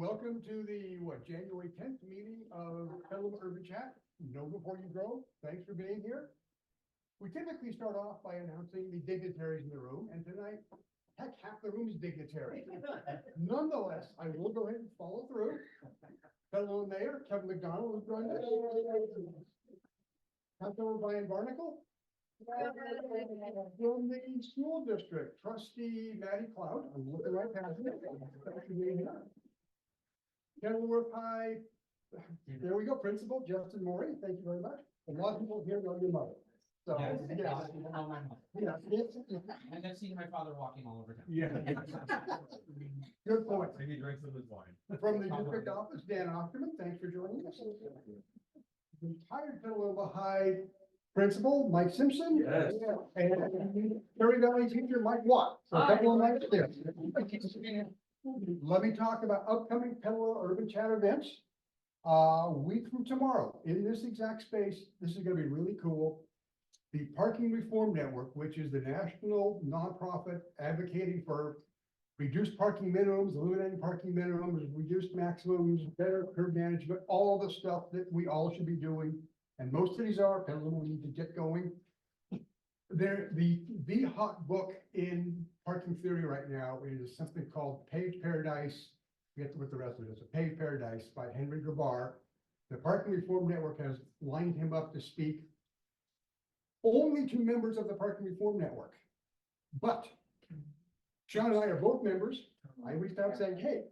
Welcome to the, January 10th meeting of Petaluma Urban Chat. Know before you grow. Thanks for being here. We typically start off by announcing the dignitaries in the room, and tonight, heck, half the room is dignitary. Nonetheless, I will go ahead and follow through. Petaluma Mayor Kevin McDonald is joining us. Councilor Brian Barnacle. From the school district, trustee Maddie Cloud. I'm looking right past you. Thanks for being here. Kenilworth High, there we go, Principal Justin Morey, thank you very much. A lot of people here know your mother. So, yeah. And I've seen my father walking all over town. Yeah. Good point. Maybe he drinks some of his wine. From the district office, Dan Ockerman, thanks for joining us. Retired Petaluma High Principal Mike Simpson. Yes. And Perry Valley teacher Mike Watt. So a couple of nights there. Let me talk about upcoming Petaluma Urban Chat events. Week from tomorrow, in this exact space, this is gonna be really cool. The Parking Reform Network, which is the national nonprofit advocating for reduced parking minimums, eliminating parking minimums, reduced maximums, better curb management, all the stuff that we all should be doing. And most cities are, Petaluma, we need to get going. The hot book in parking theory right now is something called Paved Paradise. Get what the rest of it is. A Paved Paradise by Henry Grabar. The Parking Reform Network has lined him up to speak only to members of the Parking Reform Network. But Sean and I are both members. I reached out saying, hey,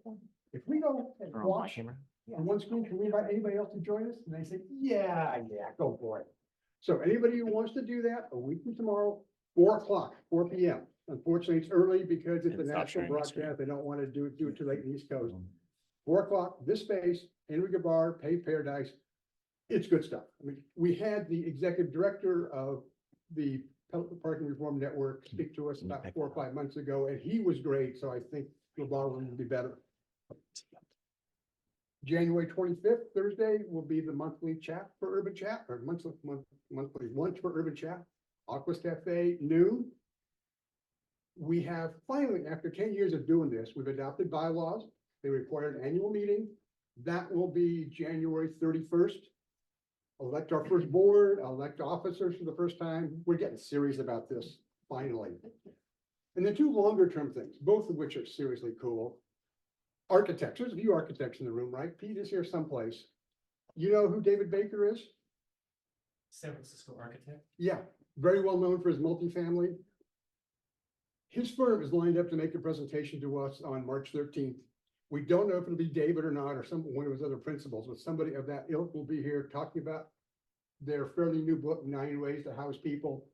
if we go and watch on one screen, can we invite anybody else to join us? And they said, yeah, go for it. So anybody who wants to do that, a week from tomorrow, 4 p.m. Unfortunately, it's early because it's a national broadcast. They don't want to do it too late in the East Coast. 4 o'clock, this space, Henry Gabar, Paved Paradise. It's good stuff. I mean, we had the executive director of the Parking Reform Network speak to us about 4 or 5 months ago, and he was great. So I think Gabar will be better. January 25th, Thursday, will be the monthly chat for Urban Chat, or monthly lunch for Urban Chat. Aquas Cafe, noon. We have finally, after 10 years of doing this, we've adopted bylaws. They require an annual meeting. That will be January 31st. Elect our first board, elect officers for the first time. We're getting serious about this, finally. And then 2 longer term things, both of which are seriously cool. Architects, there's a few architects in the room, right? Pete is here someplace. You know who David Baker is? San Francisco architect. Yeah, very well known for his multifamily. His firm is lined up to make a presentation to us on March 13th. We don't know if it'll be David or not, or one of his other principals, but somebody of that ilk will be here talking about their fairly new book, 9 Ways to House People.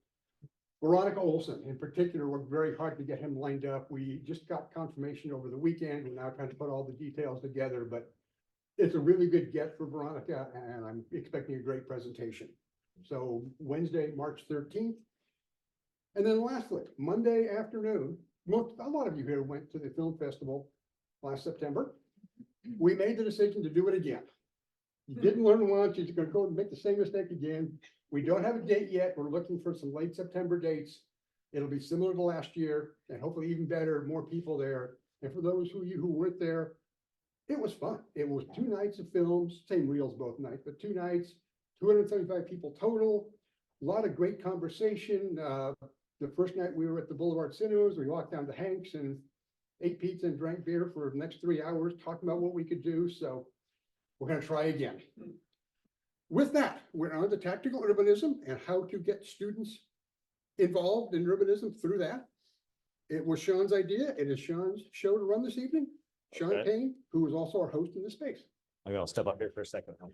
Veronica Olson, in particular, worked very hard to get him lined up. We just got confirmation over the weekend. We're now trying to put all the details together, but it's a really good get for Veronica, and I'm expecting a great presentation. So Wednesday, March 13th. And then lastly, Monday afternoon, a lot of you here went to the film festival last September. We made the decision to do it again. You didn't learn once, you're going to go and make the same mistake again. We don't have a date yet. We're looking for some late September dates. It'll be similar to last year and hopefully even better, more people there. And for those of you who weren't there, it was fun. It was 2 nights of films, same reels both nights, but 2 nights, 275 people total. A lot of great conversation. The first night we were at the Boulevard Cinemas, we walked down to Hank's and ate pizza and drank beer for the next 3 hours, talking about what we could do. So we're going to try again. With that, we're on to tactical urbanism and how to get students involved in urbanism through that. It was Sean's idea. It is Sean's show to run this evening. Sean Payne, who is also our host in this space. Maybe I'll step up here for a second. So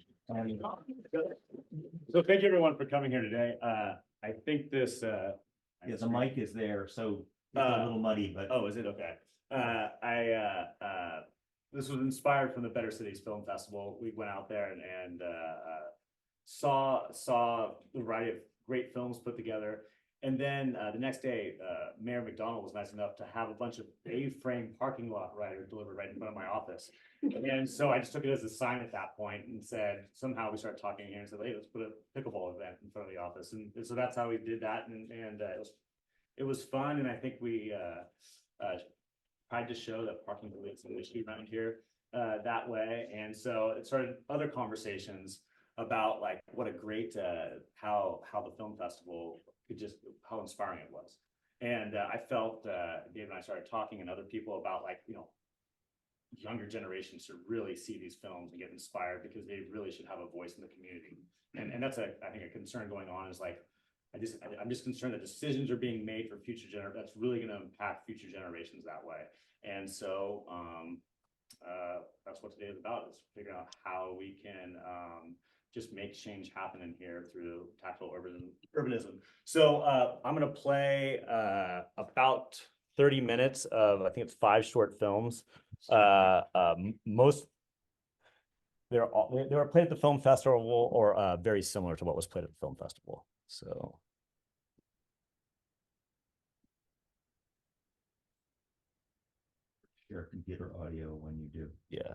thank you everyone for coming here today. I think this, yeah, the mic is there, so it's a little muddy, but. Oh, is it? Okay. This was inspired from the Better Cities Film Festival. We went out there and saw the variety of great films put together. And then the next day, Mayor McDonald was nice enough to have a bunch of A-frame parking lot riders delivered right in front of my office. And so I just took it as a sign at that point and said, somehow we started talking here and said, hey, let's put a pickleball event in front of the office. And so that's how we did that. And it was fun. And I think we tried to show that parking is an issue around here. that way. And so it started other conversations about like what a great, how the film festival could just, how inspiring it was. And I felt, Dave and I started talking and other people about like, you know, younger generations should really see these films and get inspired because they really should have a voice in the community. And that's I think a concern going on is like, I'm just concerned that decisions are being made for future that's really going to impact future generations that way. And so that's what today is about, is figuring out how we can just make change happen in here through tactile urbanism. So I'm going to play about 30 minutes of, I think it's 5 short films. Most they were played at the film festival or very similar to what was played at the film festival. So Share computer audio when you do. yeah.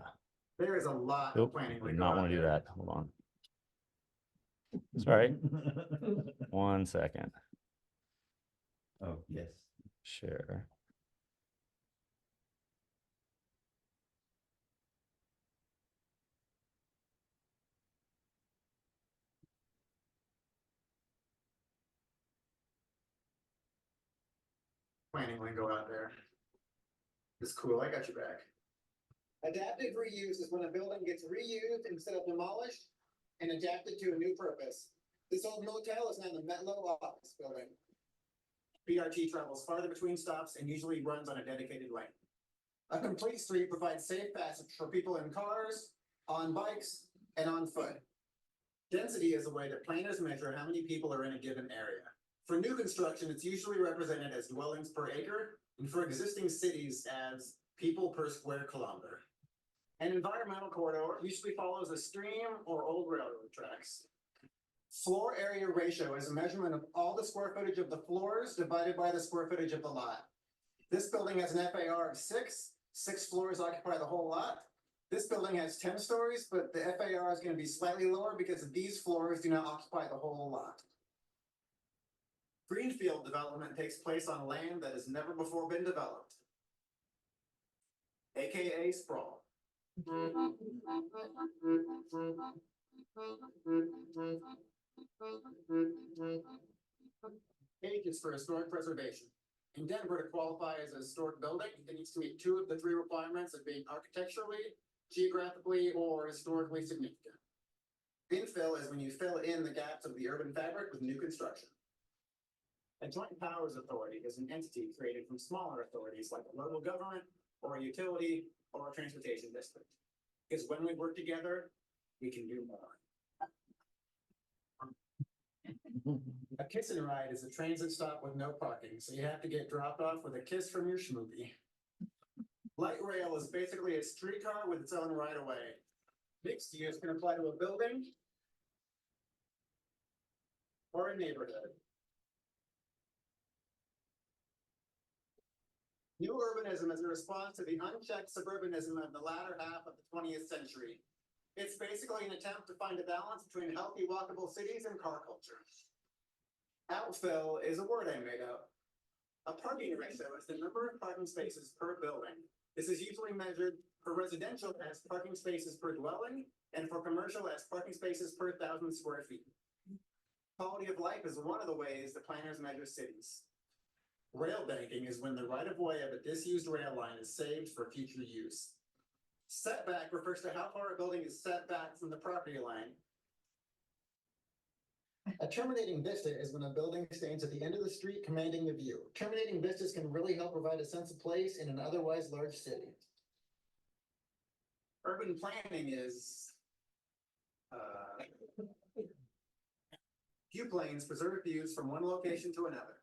There is a lot of Nope, planning. did not want to do that. Hold on. Sorry. 1 second. Oh, yes. Share. Planning lingo out there. It's cool, I got you back. Adaptive reuse is when a building gets reused instead of demolished and adapted to a new purpose. This old motel is now the Metlo office building. BRT travels farther between stops and usually runs on a dedicated lane. A complete street provides safe passage for people in cars, on bikes, and on foot. Density is a way that planners measure how many people are in a given area. For new construction, it's usually represented as dwellings per acre, and for existing cities as people per square kilometer. An environmental corridor usually follows a stream or old railroad tracks. Floor area ratio is a measurement of all the square footage of the floors divided by the square footage of the lot. This building has an FAR of 6. 6 floors occupy the whole lot. This building has 10 stories, but the FAR is going to be slightly lower because these floors do not occupy the whole lot. Greenfield development takes place on land that has never before been developed, aka sprawl. H is for historic preservation. In Denver, to qualify as a historic building, it needs to meet 2 of the 3 requirements of being architecturally, geographically, or historically significant. Infill is when you fill in the gaps of the urban fabric with new construction. A joint powers authority is an entity created from smaller authorities like a local government or a utility or a transportation district. Because when we work together, we can do more. A kiss and ride is a transit stop with no parking, so you have to get dropped off with a kiss from your schmoopie. Light rail is basically a streetcar with its own right of way. Mixed use can apply to a building or a neighborhood. New urbanism is a response to the unchecked suburbanism of the latter half of the 20th century. It's basically an attempt to find a balance between healthy walkable cities and car culture. Outfill is a word I made up. A parking ratio is the number of parking spaces per building. This is usually measured for residential as parking spaces per dwelling and for commercial as parking spaces per 1,000 square feet. Quality of life is one of the ways that planners measure cities. Rail banking is when the right-of-way of a disused rail line is saved for future use. Setback refers to how far a building is set back from the property line. A terminating vista is when a building stands at the end of the street commanding the view. Terminating vistas can really help provide a sense of place in an otherwise large city. Urban planning is view planes preserve views from one location to another.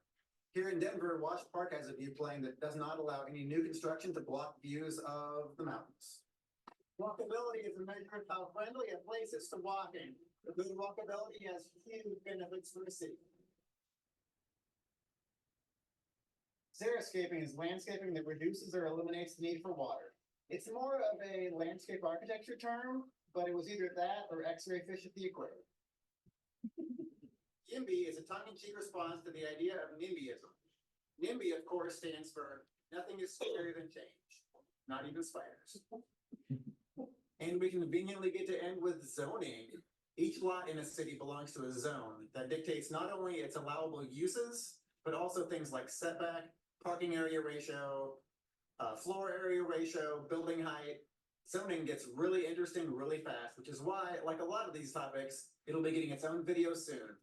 Here in Denver, Wash Park has a view plane that does not allow any new construction to block views of the mountains. Walkability is a measure of how friendly a place is to walk in. Good walkability has huge benefits for the city. Xeriscaping is landscaping that reduces or eliminates the need for water. It's more of a landscape architecture term, but it was either that or X-ray fish at the equator. YIMBY is a tongue-in-cheek response to the idea of NIMBYism. NIMBY, of course, stands for nothing is scarier than change, not even spiders. And we conveniently get to end with zoning. Each lot in a city belongs to a zone that dictates not only its allowable uses, but also things like setback, parking area ratio, floor area ratio, building height. Zoning gets really interesting really fast, which is why, like a lot of these topics, it'll be getting its own video soon.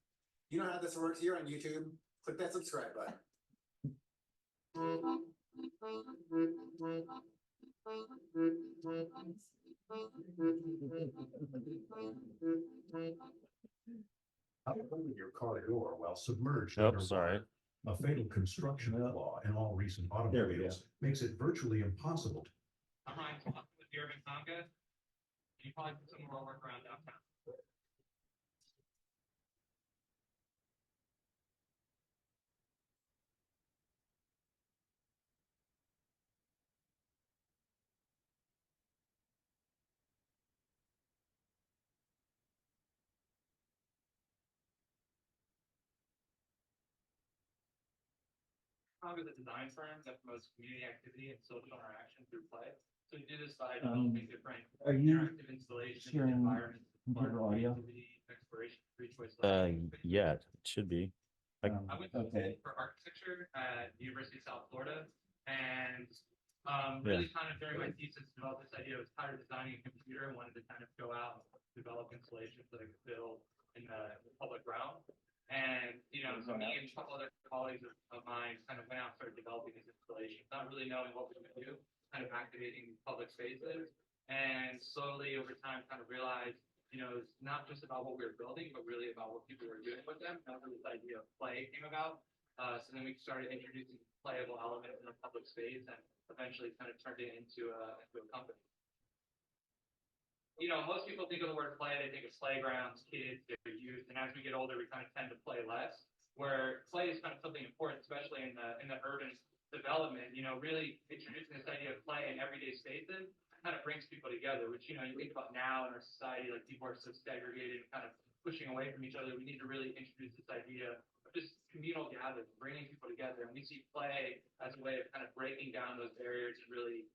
You know how this works here on YouTube? Click that subscribe button. Opening your car door while submerged. Oh, underwater. sorry. A fatal construction flaw in all recent There we go. automobiles makes it virtually impossible. I'm Ryan Swanson with the Urban Conga. You probably put some more work around downtown. Conga is a design firm that promotes community activity and social interaction through play. So we do this by developing different Are you interactive installations, sharing environments, computer art, audio? creativity, exploration, free choice. Yeah, it should be. I went to Okay. school for architecture at the University of South Florida, and Yeah. really kind of during my thesis developed this idea. I was tired of designing a computer and wanted to kind of go out and develop installations that I could build in the public realm. And so me and a couple other colleagues of mine kind of went out and started developing these installations, not really knowing what we would do, kind of activating public spaces, and slowly over time kind of realized, it's not just about what we were building, but really about what people were doing with them. That's where this idea of play came about. So then we started introducing playable elements in the public space and eventually kind of turned it into a company. Most people think of the word play, they think of playgrounds, kids, their youth, and as we get older, we kind of tend to play less, where play is kind of something important, especially in the urban development, really introducing this idea of play in everyday spaces kind of brings people together, which, you think about now in our society, like people are so segregated and kind of pushing away from each other. We need to really introduce this idea of just communal gathering, bringing people together. And we see play as a way of kind of breaking down those barriers and really,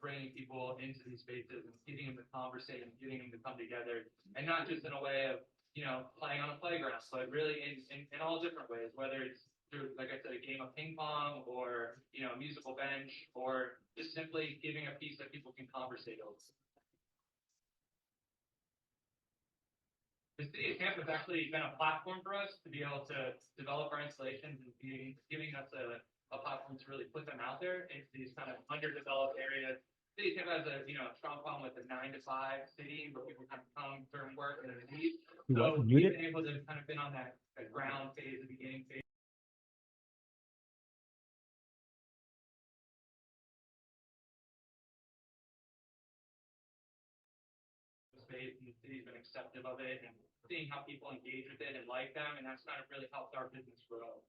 bringing people into these spaces and getting them to conversate and getting them to come together. And not just in a way of, playing on a playground, but really in all different ways, whether it's through, like I said, a game of ping pong or, a musical bench, or just simply giving a piece that people can conversate over. The city of Tampa has actually been a platform for us to be able to develop our installations and giving us a platform to really put them out there into these kind of underdeveloped areas. The city of Tampa has a strong problem with the 9 to 5 city where people kind of come during work and then leave. So we've been able to kind of been on that ground phase, the beginning phase. Space, and the city's been acceptive of it and seeing how people engage with it and like them, and that's kind of really helped our business grow.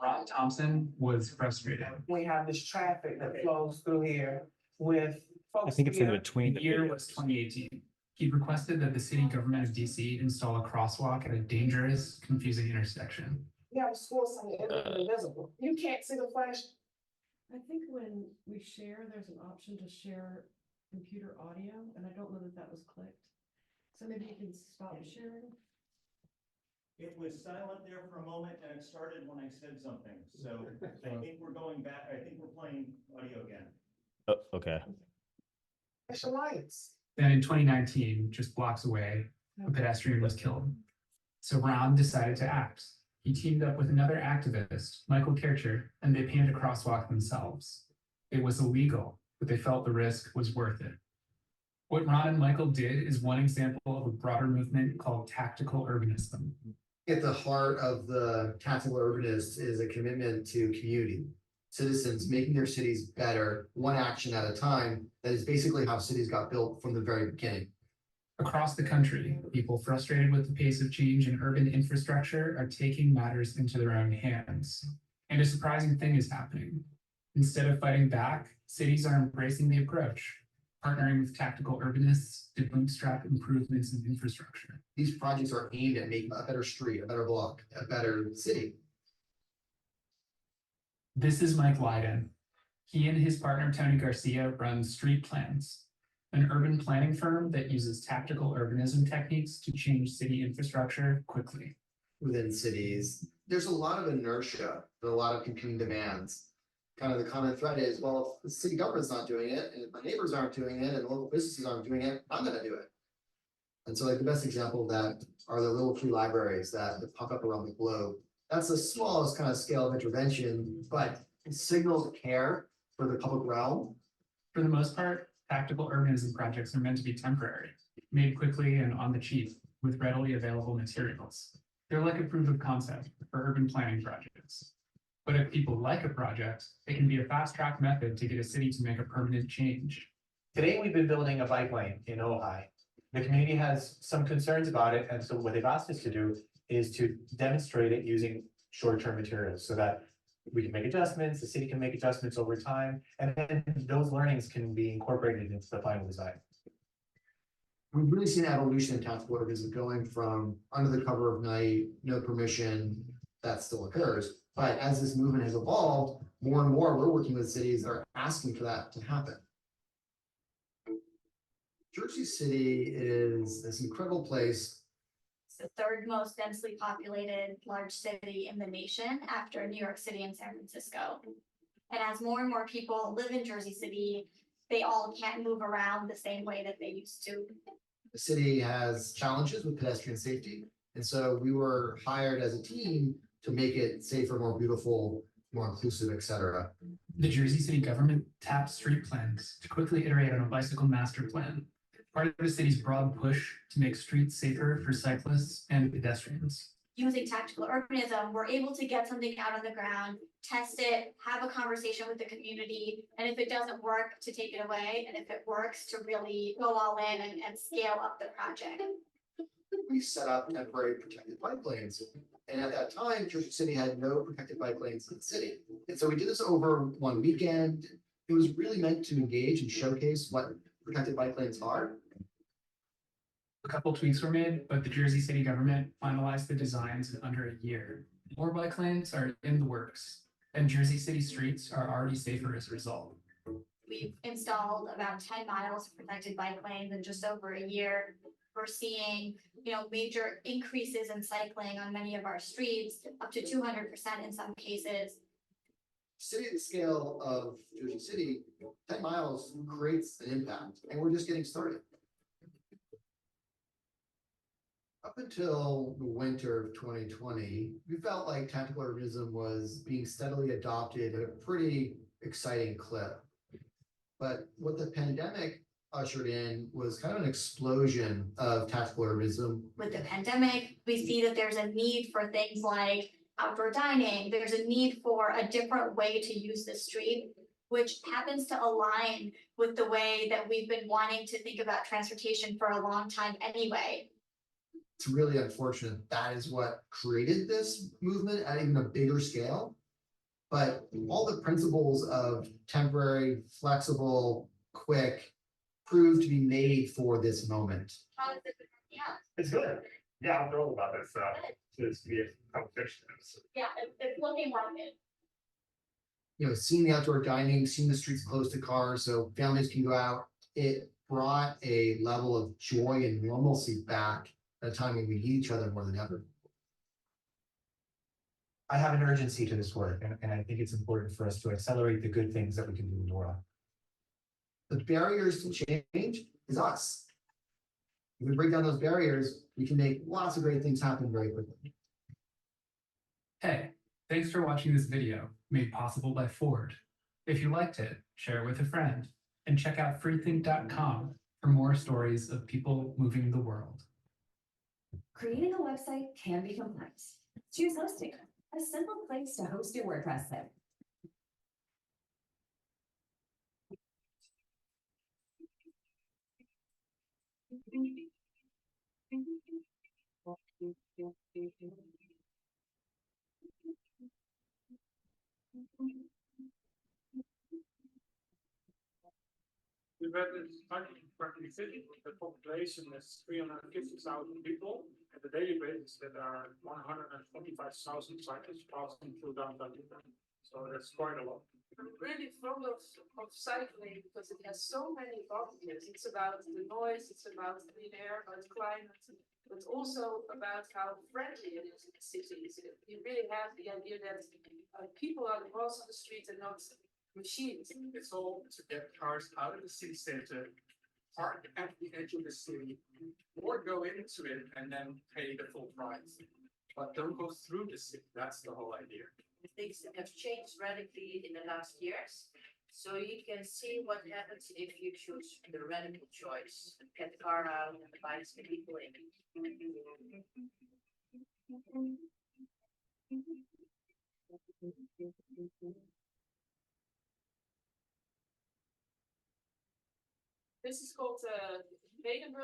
Rob Thompson was frustrated. We have this traffic that flows through here with folks. I think it's in here. between The the year was videos. 2018. He requested that the city government of DC install a crosswalk at a dangerous, confusing intersection. You have a school sign, everything invisible. You can't see the flash. I think when we share, there's an option to share computer audio, and I don't know that that was clicked. So maybe you can stop sharing. It was silent there for a moment and it started when I said something. So I think we're going back. I think we're playing audio again. Oh, okay. Flash the lights. Then in 2019, just blocks away, a pedestrian was killed. So Ron decided to act. He teamed up with another activist, Michael Kircher, and they painted a crosswalk themselves. It was illegal, but they felt the risk was worth it. What Ron and Michael did is one example of a broader movement called tactical urbanism. At the heart of the tactical urbanist is a commitment to community, citizens making their cities better, one action at a time. That is basically how cities got built from the very beginning. Across the country, people frustrated with the pace of change in urban infrastructure are taking matters into their own hands. And a surprising thing is happening. Instead of fighting back, cities are embracing the approach, partnering with tactical urbanists to bootstrap improvements in infrastructure. These projects are aimed at making a better street, a better block, a better city. This is Mike Leiden. He and his partner Tony Garcia run Street Plans, an urban planning firm that uses tactical urbanism techniques to change city infrastructure quickly. Within cities, there's a lot of inertia, and a lot of competing demands. Kind of the common thread is, well, if the city government's not doing it, and if my neighbors aren't doing it, and local businesses aren't doing it, I'm gonna do it. And so like the best example of that are the little free libraries that pop up around the globe. That's the smallest kind of scale of intervention, but it signals care for the public realm. For the most part, tactical urbanism projects are meant to be temporary, made quickly and on the cheap with readily available materials. They're like a proof of concept for urban planning projects. But if people like a project, it can be a fast-track method to get a city to make a permanent change. Today, we've been building a bike lane in Ojai. The community has some concerns about it, and so what they've asked us to do is to demonstrate it using short-term materials so that we can make adjustments, the city can make adjustments over time, and then those learnings can be incorporated into the final design. We've really seen evolution in tactical urbanism going from under the cover of night, no permission, that still occurs. But as this movement has evolved, more and more we're working with cities that are asking for that to happen. Jersey City is this incredible place. It's the third most densely populated large city in the nation after New York City and San Francisco. And as more and more people live in Jersey City, they all can't move around the same way that they used to. The city has challenges with pedestrian safety. And so we were hired as a team to make it safer, more beautiful, more inclusive, et cetera. The Jersey City government tapped street plans to quickly iterate on a bicycle master plan, part of the city's broad push to make streets safer for cyclists and pedestrians. Using tactical urbanism, we're able to get something out on the ground, test it, have a conversation with the community, and if it doesn't work, to take it away, and if it works, to really go all in and scale up the project. We set up temporary protected bike lanes. And at that time, Jersey City had no protected bike lanes in the city. And so we did this over one weekend. It was really meant to engage and showcase what protected bike lanes are. A couple tweaks were made, but the Jersey City government finalized the designs in under a year. More bike lanes are in the works, and Jersey City streets are already safer as a result. We've installed about 10 miles of protected bike lanes in just over a year. We're seeing, major increases in cycling on many of our streets, up to 200% in some cases. City at the scale of Jersey City, 10 miles creates an impact, and we're just getting started. Up until the winter of 2020, we felt like tactical urbanism was being steadily adopted at a pretty exciting clip. But what the pandemic ushered in was kind of an explosion of tactical urbanism. With the pandemic, we see that there's a need for things like outdoor dining. There's a need for a different way to use the street, which happens to align with the way that we've been wanting to think about transportation for a long time anyway. It's really unfortunate that is what created this movement at even a bigger scale. But all the principles of temporary, flexible, quick, proved to be made for this moment. How is it? Yeah. It's good. Yeah, I'm thrilled about this. This to be a competition. Yeah, it's looking like it. Seeing the outdoor dining, seeing the streets closed to cars so families can go out, it brought a level of joy and normalcy back at a time when we need each other more than ever. I have an urgency to this work, and I think it's important for us to accelerate the good things that we can do in the world. The barriers to change is us. If we break down those barriers, we can make lots of great things happen very quickly. Hey, thanks for watching this video made possible by Ford. If you liked it, share it with a friend, and check out freethink.com for more stories of people moving the world. Creating a website can be complex. Choose Hosting, a simple place to host your WordPress site. is practically city. The population is 350,000 people. At the daily basis, there are 125,000 cyclists passing through downtown. So that's quite a lot. I'm really fond of cycling because it has so many advantages. It's about the noise, it's about clean air, about climate, but also about how friendly it is in the cities. You really have the idea that people are the boss of the street and not machines. It's all to get cars out of the city center, park at the edge of the city, or go into it and then pay the full price. But don't go through the city. That's the whole idea. Things that have changed radically in the last years. So you can see what happens if you choose the radical choice. Get the car out and the bikes can be put in. This is called Urbanism.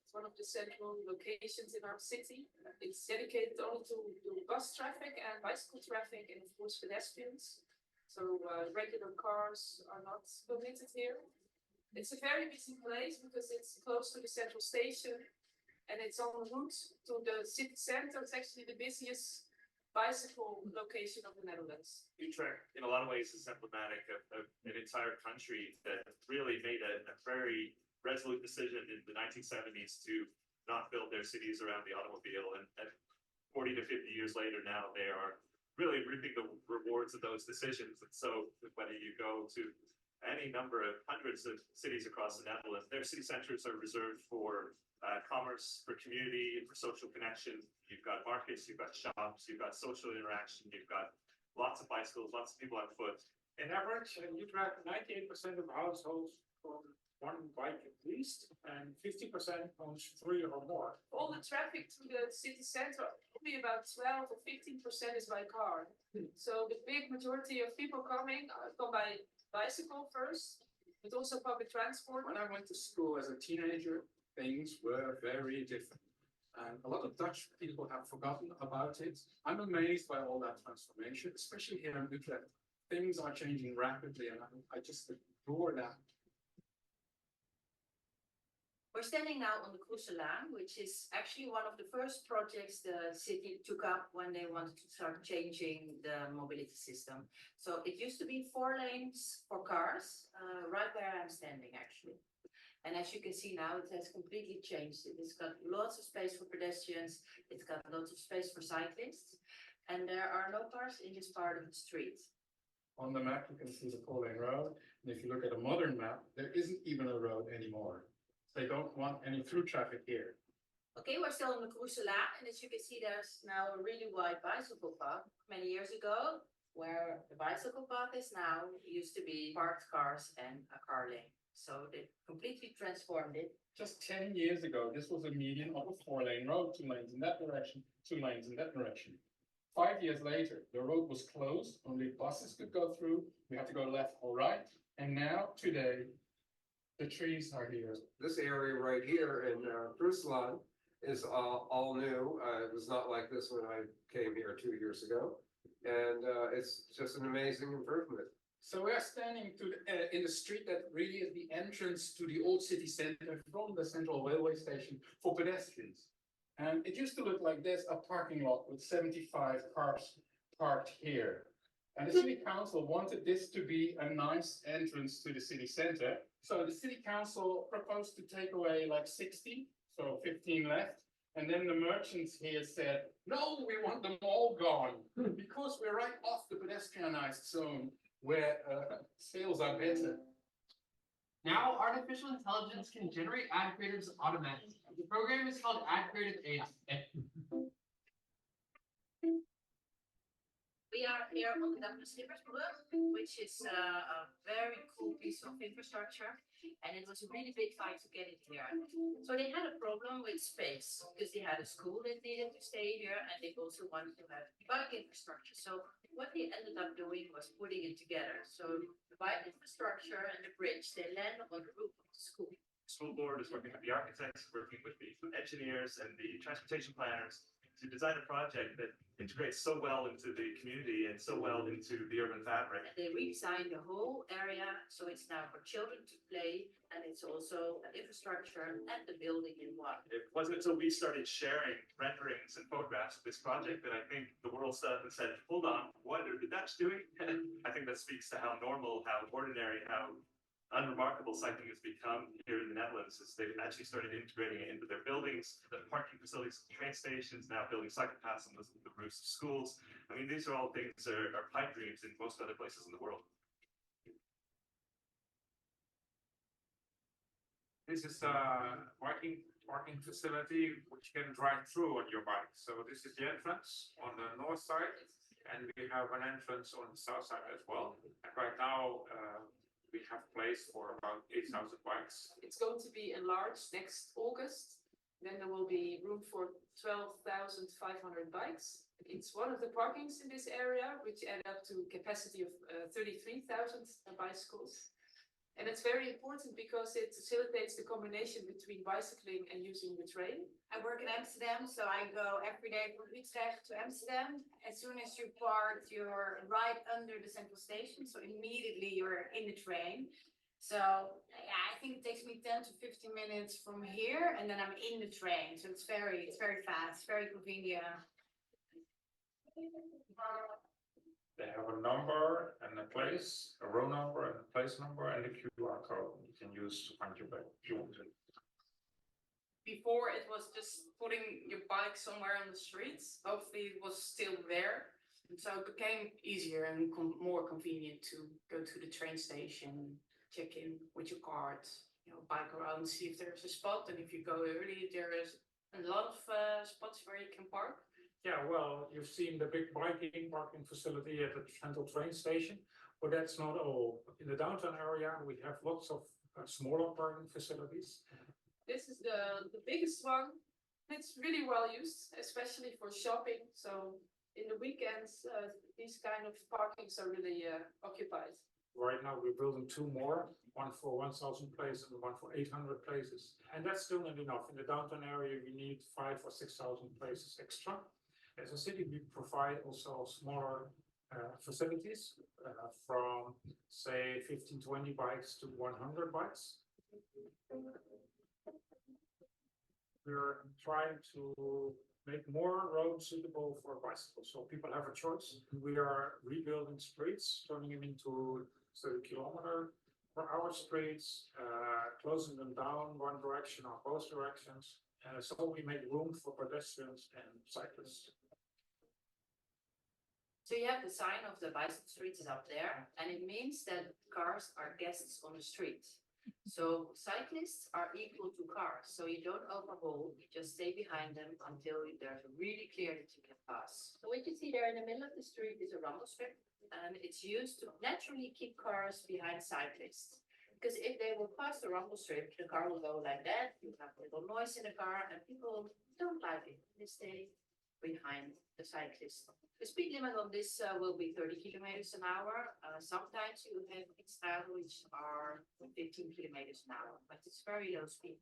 It's one of the central locations in our city. It's dedicated only to bus traffic and bicycle traffic and of course pedestrians. So regular cars are not permitted here. It's a very busy place because it's close to the central station and it's on route to the city center. It's actually the busiest bicycle location of the Netherlands. Utrecht, in a lot of ways, is emblematic of an entire country that really made a very resolute decision in the 1970s to not build their cities around the automobile. And 40 to 50 years later now, they are really reaping the rewards of those decisions. And so whether you go to any number of hundreds of cities across the Netherlands, their city centers are reserved for commerce, for community, and for social connection. You've got markets, you've got shops, you've got social interaction, you've got lots of bicycles, lots of people on foot. In average, in Utrecht, 98% of households own one bike at least, and 50% owns 3 or more. All the traffic to the city center, only about 12 or 15% is by car. So the big majority of people coming come by bicycle first, but also public transport. When I went to school as a teenager, things were very different. And a lot of Dutch people have forgotten about it. I'm amazed by all that transformation, especially here in Utrecht. Things are changing rapidly, and I just adore that. We're standing now on the Kroeselaan, which is actually one of the first projects the city took up when they wanted to start changing the mobility system. So it used to be 4 lanes for cars, right where I'm standing actually. And as you can see now, it has completely changed. It's got lots of space for pedestrians. It's got lots of space for cyclists. And there are no cars in this part of the street. On the map, you can see the 4-lane road. And if you look at a modern map, there isn't even a road anymore. They don't want any through traffic here. Okay, we're still on the Kroeselaan, and as you can see, there's now a really wide bicycle path. Many years ago, where the bicycle path is now, used to be parked cars and a car lane. So they completely transformed it. Just 10 years ago, this was a median of a 4-lane road, 2 lanes in that direction, 2 lanes in that direction. 5 years later, the road was closed, only buses could go through, we had to go left or right, and now, today, the trees are here. This area right here in Kroeselaan is all new. It was not like this when I came here 2 years ago. And it's just an amazing improvement. So we're standing in the street that really is the entrance to the old city center from the central railway station for pedestrians. And it used to look like this, a parking lot with 75 cars parked here. And the city council wanted this to be a nice entrance to the city center. So the city council proposed to take away like 60, so 15 left. And then the merchants here said, no, we want them all gone because we're right off the pedestrianized zone where sales are better. Now, artificial intelligence can generate ad creatives automatically. The program is called Ad Creative AI. We are here on the Dublin-Slippersbrug, which is a very cool piece of infrastructure, and it was a really big fight to get it here. So they had a problem with space, because they had a school that needed to stay here, and they also wanted to have bike infrastructure. So what they ended up doing was putting it together. So the bike infrastructure and the bridge, they land on the roof of the school. School board is working with the architects, working with the engineers and the transportation planners to design a project that integrates so well into the community and so well into the urban fabric. They redesigned the whole area, so it's now for children to play, and it's also an infrastructure and the building in one. It wasn't until we started sharing renderings and photographs of this project that I think the world stopped and said, hold on, what are the Dutch doing? I think that speaks to how normal, how ordinary, how unremarkable cycling has become here in the Netherlands, is they've actually started integrating it into their buildings, the parking facilities, train stations, now building cycle paths on the roofs of schools. I mean, these are all things that are pipe dreams in most other places in the world. This is a parking facility which you can drive through on your bike. So this is the entrance on the north side, and we have an entrance on the south side as well. And right now, we have place for about 8,000 bikes. It's going to be enlarged next August. Then there will be room for 12,500 bikes. It's one of the parkings in this area, which add up to capacity of 33,000 bicycles. And it's very important because it facilitates the combination between bicycling and using the train. I work in Amsterdam, so I go every day from Utrecht to Amsterdam. As soon as you park, you're right under the central station, so immediately you're in the train. So yeah, I think it takes me 10 to 15 minutes from here, and then I'm in the train. So it's very fast, very convenient. They have a number and a place, a row number and a place number, and a QR code you can use to find your bike if you want to. Before it was just putting your bike somewhere on the streets. Hopefully it was still there. And so it became easier and more convenient to go to the train station, check in with your card, bike around, see if there's a spot. And if you go early, there is a lot of spots where you can park. Yeah, well, you've seen the big parking facility at the central train station, but that's not all. In the downtown area, we have lots of smaller parking facilities. This is the biggest one. It's really well used, especially for shopping. So in the weekends, these kind of parkings are really occupied. Right now, we're building 2 more, one for 1,000 places and one for 800 places. And that's still not enough. In the downtown area, we need 5,000 or 6,000 places extra. As a city, we provide also smaller facilities from, say, 15, 20 bikes to 100 bikes. We're trying to make more roads suitable for bicycles, so people have a choice. We are rebuilding streets, turning them into 30-kilometer-per-hour streets, closing them down one direction or both directions. So we make room for pedestrians and cyclists. So you have the sign of the bicycle streets is up there, and it means that cars are guests on the street. So cyclists are equal to cars, so you don't overhaul, you just stay behind them until there's really clear that you can pass. So what you see there in the middle of the street is a rumble strip, and it's used to naturally keep cars behind cyclists. Because if they will pass the rumble strip, the car will go like that, you have a little noise in the car, and people don't like it, they stay behind the cyclist. The speed limit on this will be 30 kilometers an hour. Sometimes you have extra which are 15 kilometers an hour, but it's very low speed.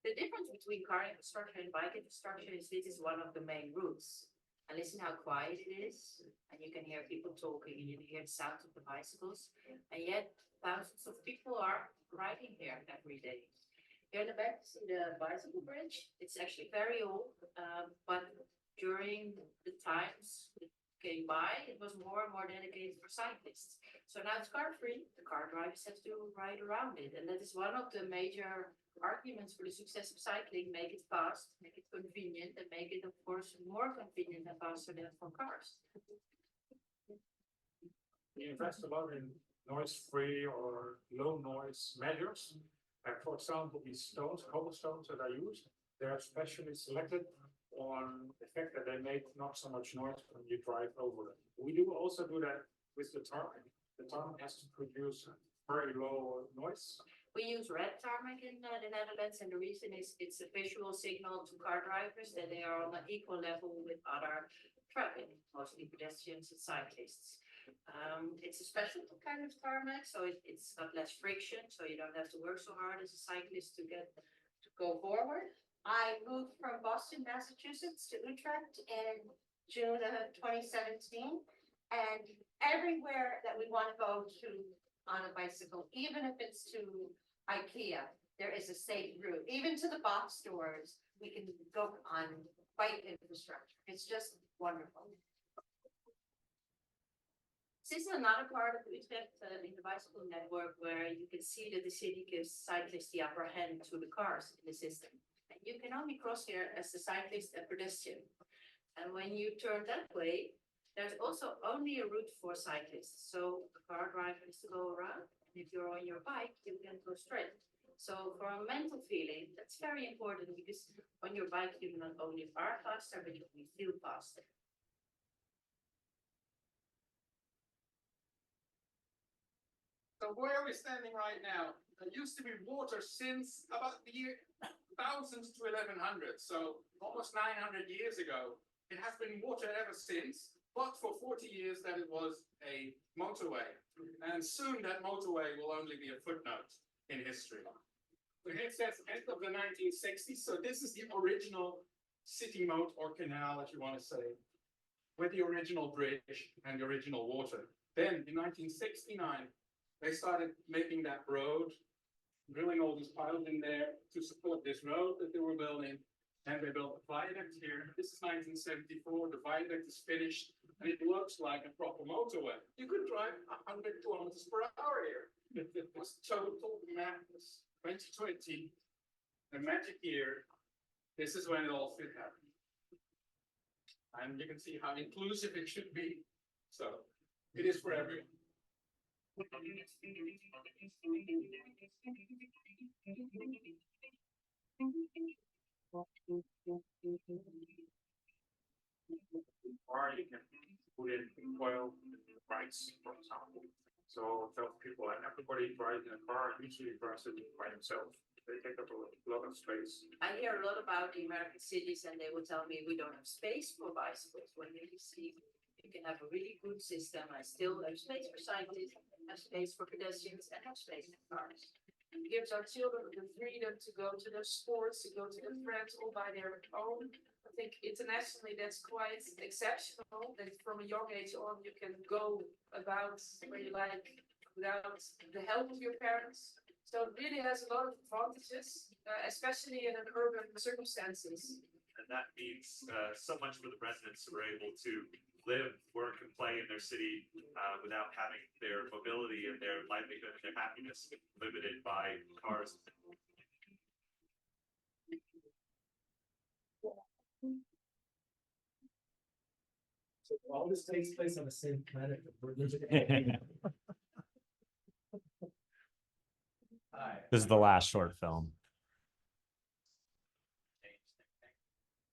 The difference between car infrastructure and bike infrastructure is this is one of the main routes. And listen how quiet it is, and you can hear people talking, and you can hear the sound of the bicycles, and yet thousands of people are riding here every day. Here in the back, you see the bicycle bridge. It's actually very old, but during the times it came by, it was more and more dedicated for cyclists. So now it's car-free. The car drivers have to ride around it, and that is one of the major arguments for the success of cycling. Make it fast, make it convenient, and make it, of course, more convenient and faster than for cars. We invest a lot in noise-free or low-noise measures. For example, these stones, cobblestones that are used, they are specially selected on the fact that they make not so much noise when you drive over them. We do also do that with the tarmac. The tarmac has to produce very low noise. We use red tarmac in the Netherlands, and the reason is it's a visual signal to car drivers that they are on an equal level with other traffic, mostly pedestrians and cyclists. It's a special kind of tarmac, so it's got less friction, so you don't have to work so hard as a cyclist to go forward. I moved from Boston, Massachusetts to Utrecht in June of 2017. And everywhere that we want to go to on a bicycle, even if it's to IKEA, there is a safe route. Even to the box stores, we can go on bike infrastructure. It's just wonderful. This is another part of Utrecht in the bicycle network where you can see that the city gives cyclists the upper hand to the cars in the system. And you can only cross here as a cyclist and pedestrian. And when you turn that way, there's also only a route for cyclists. So the car driver has to go around. And if you're on your bike, you can go straight. So for a mental feeling, that's very important because on your bike, you not only are faster, but you feel faster. So where are we standing right now? There used to be water since about the year 1000 to 1100, so almost 900 years ago. It has been water ever since, but for 40 years that it was a motorway. And soon that motorway will only be a footnote in history. So here it says end of the 1960s, so this is the original city moat or canal, if you want to say, with the original bridge and the original water. Then in 1969, they started making that road, drilling all these piles in there to support this road that they were building. And they built a viaduct here. This is 1974. The viaduct is finished, and it looks like a proper motorway. You could drive 100 kilometers per hour here. It was total madness. 2020, the magic year. This is when it all fit happened. And you can see how inclusive it should be. So it is for everyone. Or you can put in oil rights, for example. So tell people, and everybody drives in a car, usually drives it by themselves. They take up a lot of space. I hear a lot about the American cities and they will tell me we don't have space for bicycles. When you see you can have a really good system and still have space for cyclists, have space for pedestrians and have space for cars. It gives our children the freedom to go to their sports, to go to their friends all by their own. I think internationally that's quite exceptional that from a young age on you can go about where you like without the help of your parents. So it really has a lot of advantages, especially in an urban circumstances. And that means so much for the residents who are able to live, work, and play in their city without having their mobility and their livelihood and their happiness limited by cars. So all this takes place on the same planet. This is the last short film.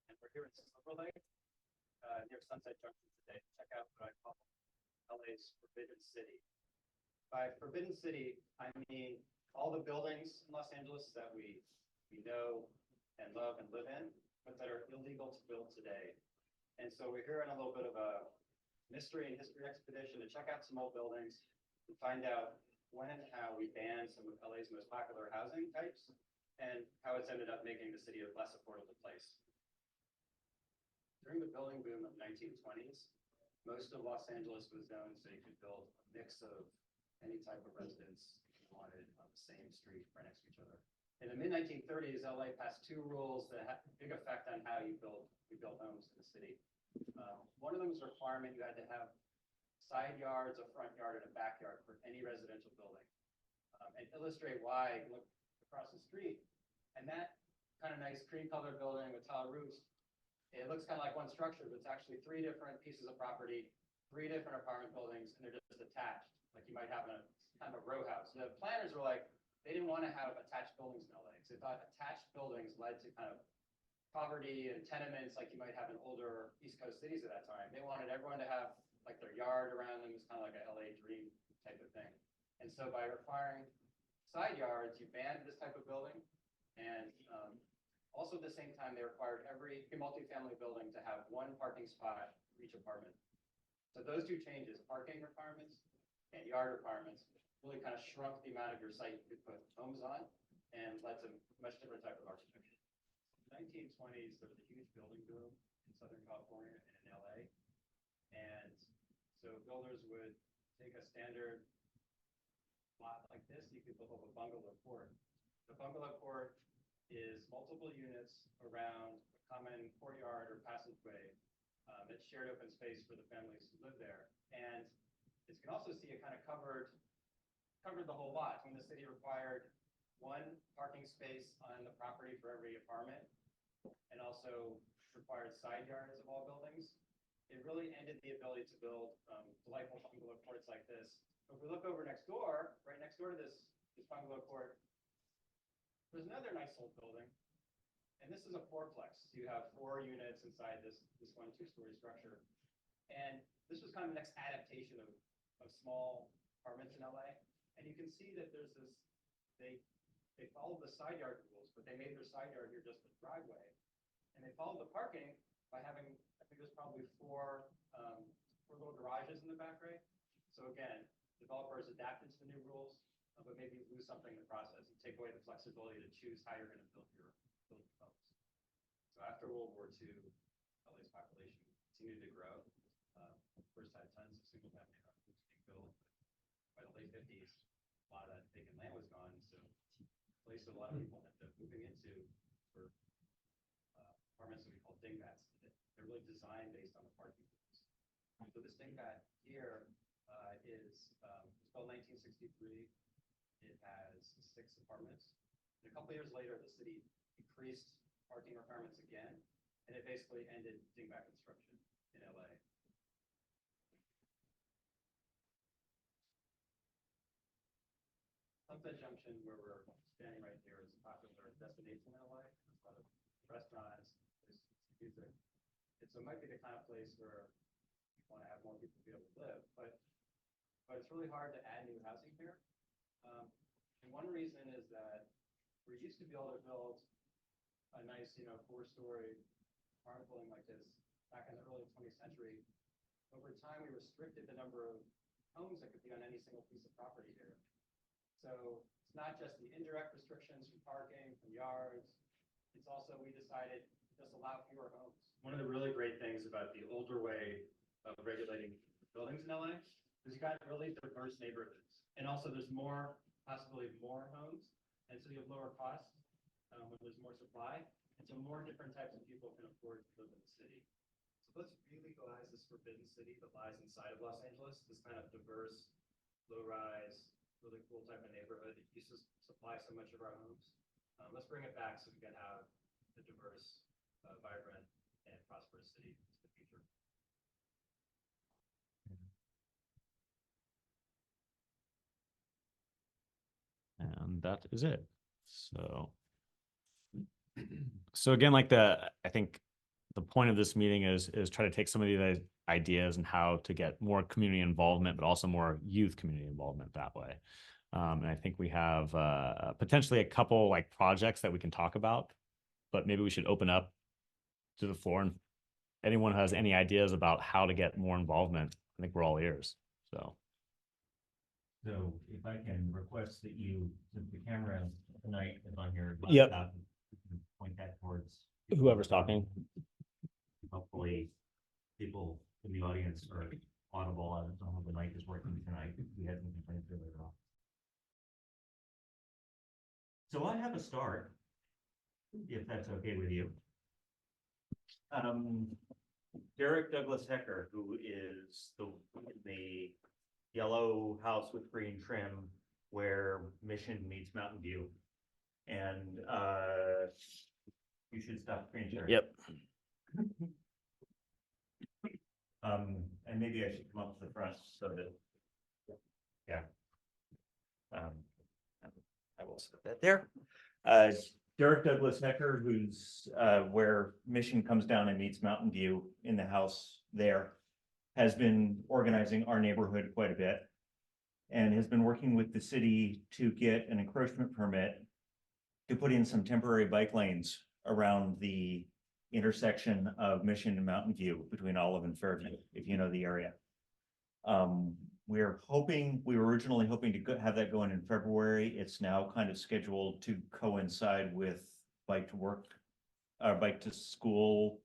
And we're here in Silver Lake, near Sunset Junction today. Check out what I call LA's Forbidden City. By Forbidden City, I mean all the buildings in Los Angeles that we know and love and live in, but that are illegal to build today. And so we're here on a little bit of a mystery and history expedition to check out some old buildings and find out when and how we banned some of LA's most popular housing types and how it's ended up making the city a less affordable place. During the building boom of 1920s, most of Los Angeles was zoned so you could build a mix of any type of residence you wanted on the same street right next to each other. In the mid-1930s, LA passed two rules that had a big effect on how we built homes in the city. One of them was a requirement you had to have side yards, a front yard, and a backyard for any residential building. And illustrate why, look across the street, and that kind of nice cream colored building with tile roofs, it looks kind of like one structure, but it's actually three different pieces of property, three different apartment buildings, and they're just attached, like you might have in a kind of a row house. The planners were like, they didn't want to have attached buildings in LA, because they thought attached buildings led to kind of poverty and tenements like you might have in older East Coast cities at that time. They wanted everyone to have like their yard around them. It's kind of like a LA dream type of thing. And so by requiring side yards, you banned this type of building. And also at the same time, they required every multifamily building to have one parking spot for each apartment. So those two changes, parking requirements and yard requirements, really kind of shrunk the amount of your site you could put homes on and led to much different type of architecture. 1920s, there was a huge building boom in Southern California and in LA. And so builders would take a standard lot like this, you could build a bungalow court. The bungalow court is multiple units around a common courtyard or passageway. It's shared open space for the families who live there. And as you can also see, it kind of covered the whole lot. When the city required one parking space on the property for every apartment, and also required side yards of all buildings, it really ended the ability to build delightful bungalow courts like this. If we look over next door, right next door to this bungalow court, there's another nice old building. And this is a fourplex. So you have 4 units inside this one 2-story structure. And this was kind of the next adaptation of small apartments in LA. And you can see that there's this, they followed the side yard rules, but they made their side yard here just a driveway. And they followed the parking by having, I think there's probably 4 little garages in the back, right? So again, developers adapted to the new rules, but maybe lose something in the process and take away the flexibility to choose how you're going to build your homes. So after World War II, LA's population continued to grow. First had tons of single family homes being built. By the late 50s, a lot of that vacant land was gone. So a place that a lot of people ended up moving into for apartments that we call dingbats. They're really designed based on the parking rules. So this dingbat here it's built 1963. It has 6 apartments. And a couple years later, the city increased parking requirements again, and it basically ended dingbat construction in LA. Sunset Junction, where we're standing right here, is a popular destination in LA. There's a lot of restaurants, there's music. So it might be the kind of place where you want to have more people be able to live, but it's really hard to add new housing here. And one reason is that we used to be able to build a nice, 4-story apartment building like this back in the early 20th century. Over time, we restricted the number of homes that could be on any single piece of property here. So it's not just the indirect restrictions from parking, from yards. It's also, we decided to just allow fewer homes. One of the really great things about the older way of regulating buildings in LA is you got really diverse neighborhoods. And also there's possibly more homes. And so you have lower costs when there's more supply. And so more different types of people can afford to live in the city. So let's re-legalize this forbidden city that lies inside of Los Angeles, this kind of diverse, low-rise, really cool type of neighborhood that used to supply so much of our homes. Let's bring it back so we can have a diverse, vibrant, and prosperous city into the future. And that is it. So again, I think the point of this meeting is try to take some of these ideas and how to get more community involvement, but also more youth community involvement that way. And I think we have potentially a couple projects that we can talk about, but maybe we should open up to the floor, and anyone who has any ideas about how to get more involvement, I think we're all ears. So if I can request that you, since the camera tonight is on your Yep. laptop, you can point that towards whoever's talking. Hopefully people in the audience are audible. I don't know if the mic is working tonight. We had some complaints earlier on. So I have a start, if that's okay with you. Derek Douglas Hecker, who is the yellow house with green trim where Mission meets Mountain View. And you should stop screen sharing. Yep. And maybe I should come up to the front so that, yeah. I will set that there. Derek Douglas Hecker, who's where Mission comes down and meets Mountain View in the house there, has been organizing our neighborhood quite a bit and has been working with the city to get an encroachment permit to put in some temporary bike lanes around the intersection of Mission and Mountain View between Olive and Fairview, if you know the area. We were originally hoping to have that going in February. It's now kind of scheduled to coincide with Bike to Work our bike to school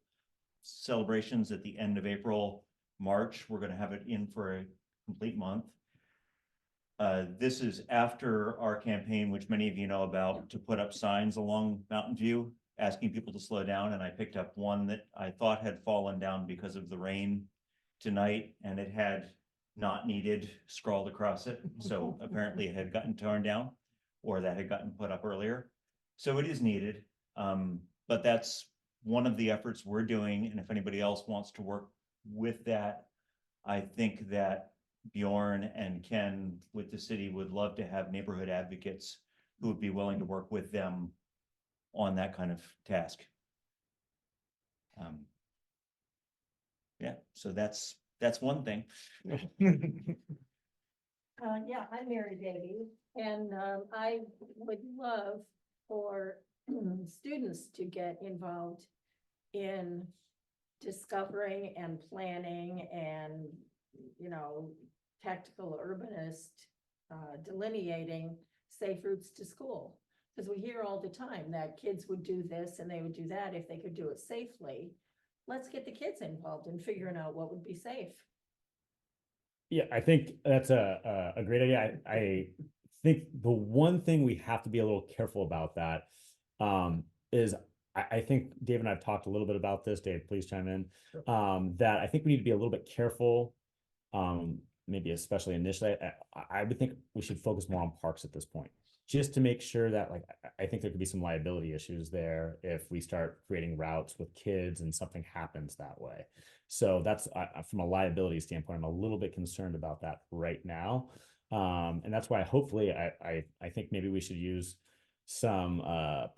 celebrations at the end of April, March. We're gonna have it in for a complete month. This is after our campaign, which many of you know about, to put up signs along Mountain View, asking people to slow down, and I picked up one that I thought had fallen down because of the rain tonight, and it had "not needed" scrawled across it, so apparently it had gotten torn down, or that had gotten put up earlier. So it is needed, but that's one of the efforts we're doing, and if anybody else wants to work with that, I think that Bjorn and Ken with the city would love to have neighborhood advocates who would be willing to work with them on that kind of task. Yeah, so that's one thing. Yeah, I'm Mary Davies, and I would love for students to get involved in discovering and planning and, you know, tactical urbanist delineating safe routes to school. Because we hear all the time that kids would do this and they would do that if they could do it safely. Let's get the kids involved in figuring out what would be safe. Yeah, I think that's a great idea. I think the one thing we have to be a little careful about that is I think Dave and I have talked a little bit about this. Dave, please chime in. That I think we need to be a little bit careful, maybe especially initially. I would think we should focus more on parks at this point, just to make sure that, like, I think there could be some liability issues there if we start creating routes with kids and something happens that way. So that's from a liability standpoint, I'm a little bit concerned about that right now. And that's why hopefully I think maybe we should use some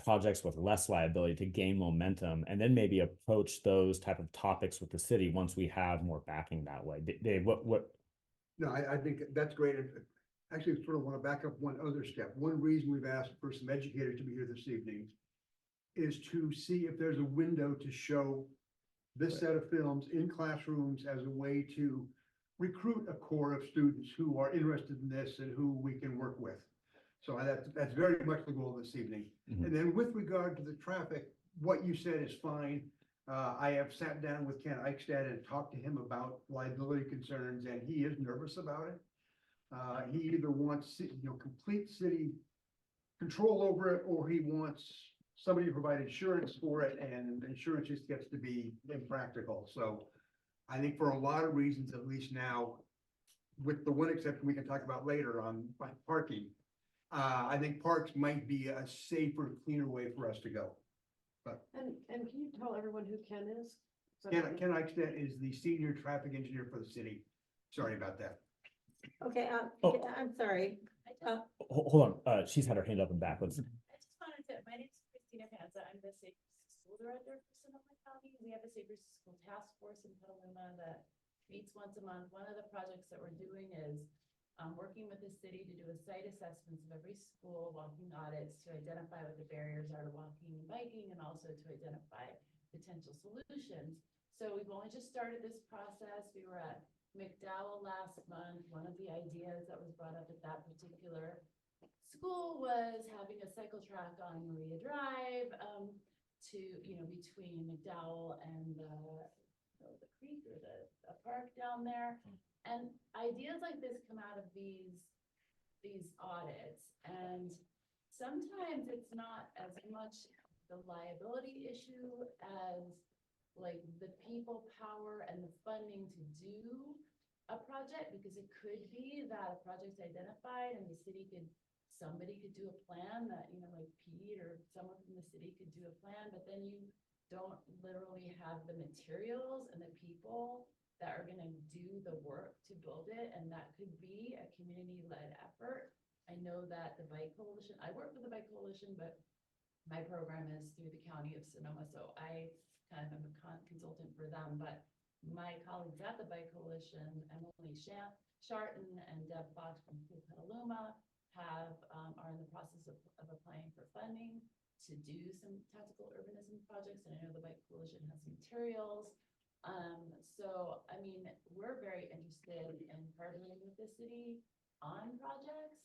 projects with less liability to gain momentum, and then maybe approach those type of topics with the city once we have more backing that way. Dave, what? No, I think that's great. Actually, sort of want to back up one other step. One reason we've asked for some educators to be here this evening is to see if there's a window to show this set of films in classrooms as a way to recruit a core of students who are interested in this and who we can work with. So that's very much the goal this evening. Mm-hmm. And then with regard to the traffic, what you said is fine. I have sat down with Ken Eichstadt and talked to him about liability concerns, and he is nervous about it. He either wants, complete city control over it, or he wants somebody to provide insurance for it, and insurance just gets to be impractical. So I think for a lot of reasons, at least now, with the one exception we can talk about later on parking, I think parks might be a safer, cleaner way for us to go. But And can you tell everyone who Ken is? Ken Eichstadt is the senior traffic engineer for the city. Sorry about that. Okay, I'm sorry. Hold on, she's had her hand up and back. Let's. I just wanted to, my name is Christina Panza. I'm the Safe School Director for Sonoma County. We have a Safe School Task Force in Petaluma that meets once a month. One of the projects that we're doing is working with the city to do a site assessments of every school, walking audits to identify what the barriers are to walking and biking, and also to identify potential solutions. So we've only just started this process. We were at McDowell last month. One of the ideas that was brought up at that particular school was having a cycle track on Maria Drive to, between McDowell and the creek or the park down there. And ideas like this come out of these audits, and sometimes it's not as much the liability issue as like the people power and the funding to do a project, because it could be that a project's identified and somebody could do a plan that, like Pete or someone from the city could do a plan, but then you don't literally have the materials and the people that are going to do the work to build it. And that could be a community-led effort. I know that the Bike Coalition, I work with the Bike Coalition, but my program is through the county of Sonoma, so I kind of am a consultant for them. But my colleagues at the Bike Coalition, Emily Sharton and Deb Fox from Petaluma, are in the process of applying for funding to do some tactical urbanism projects. And I know the Bike Coalition has materials. So, I mean, we're very interested in partnering with the city on projects.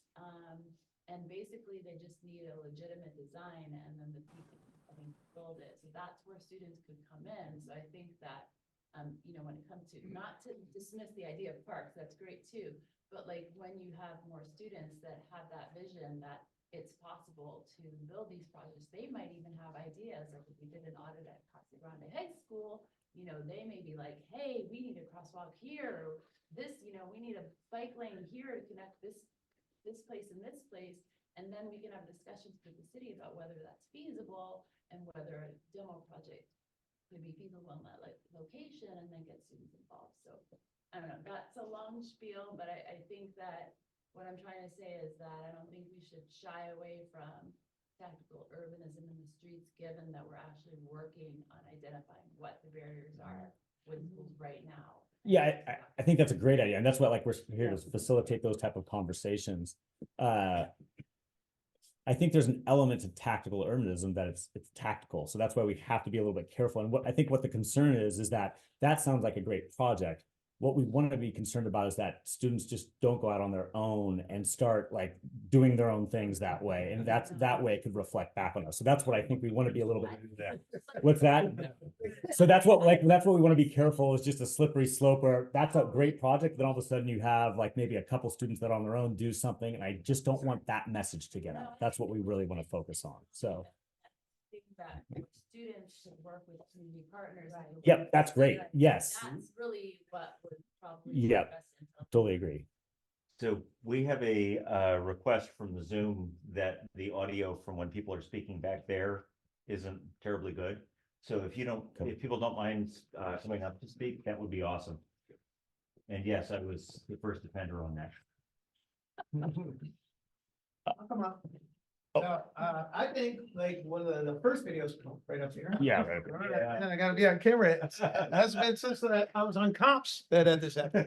And basically they just need a legitimate design, and then the people, I think build it. So that's where students could come in. So I think that, when it comes to, not to dismiss the idea of parks, that's great too. But like when you have more students that have that vision that it's possible to build these projects, they might even have ideas. Like if we did an audit at Casa Grande High School, they may be like, hey, we need a crosswalk here. Or this, we need a bike lane here to connect this place and this place. And then we can have discussions with the city about whether that's feasible and whether a demo project could be feasible in that location and then get students involved. So I don't know, that's a long spiel, but I think that what I'm trying to say is that I don't think we should shy away from tactical urbanism in the streets, given that we're actually working on identifying what the barriers are with schools right now. Yeah, I think that's a great idea. And that's what, like, we're here to facilitate those type of conversations. I think there's an element to tactical urbanism that it's tactical. So that's why we have to be a little bit careful. And I think what the concern is that sounds like a great project. What we want to be concerned about is that students just don't go out on their own and start like doing their own things that way. And that way it could reflect back on us. So that's what I think we want to be a little bit. What's that? So that's what we want to be careful is just a slippery slope where that's a great project. Then all of a sudden you have like maybe a couple students that on their own do something. And I just don't want that message to get out. That's what we really want to focus on. So. Think that students should work with community partners. Yep, that's great. Yes. That's really what would probably. Yep, totally agree. So we have a request from the Zoom that the audio from when people are speaking back there isn't terribly good. So if people don't mind coming up to speak, that would be awesome. And yes, I was the first offender on that. Come on. I think like one of the first videos right up here. Yeah, right. And I gotta be on camera. That's been since I was on cops that had this happen.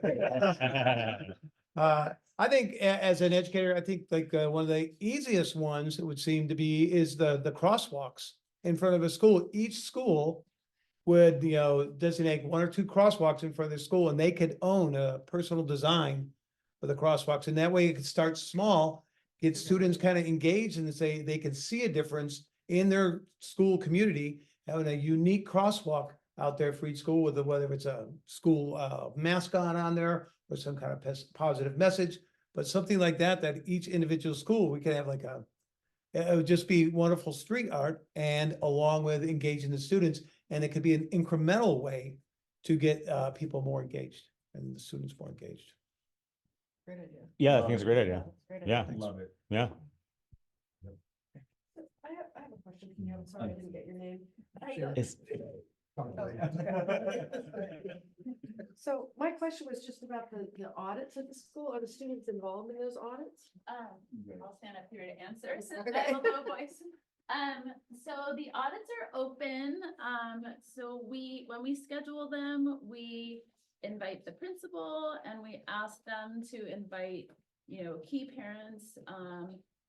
I think as an educator, I think like one of the easiest ones it would seem to be is the crosswalks in front of a school. Each school would, designate one or two crosswalks in front of the school and they could own a personal design for the crosswalks. And that way it could start small, get students kind of engaged and say they can see a difference in their school community, having a unique crosswalk out there for each school with whether it's a school mascot on there or some kind of positive message, but something like that each individual school, we could have like it would just be wonderful street art and along with engaging the students. And it could be an incremental way to get people more engaged and the students more engaged. Great idea. Yeah, I think it's a great idea. Yeah. Love it. Yeah. I have a question for you. I'm sorry I didn't get your name. So my question was just about the audits at the school. Are the students involved in those audits? I'll stand up here to answer since I have a low voice. So the audits are open. So when we schedule them, we invite the principal and we ask them to invite, key parents,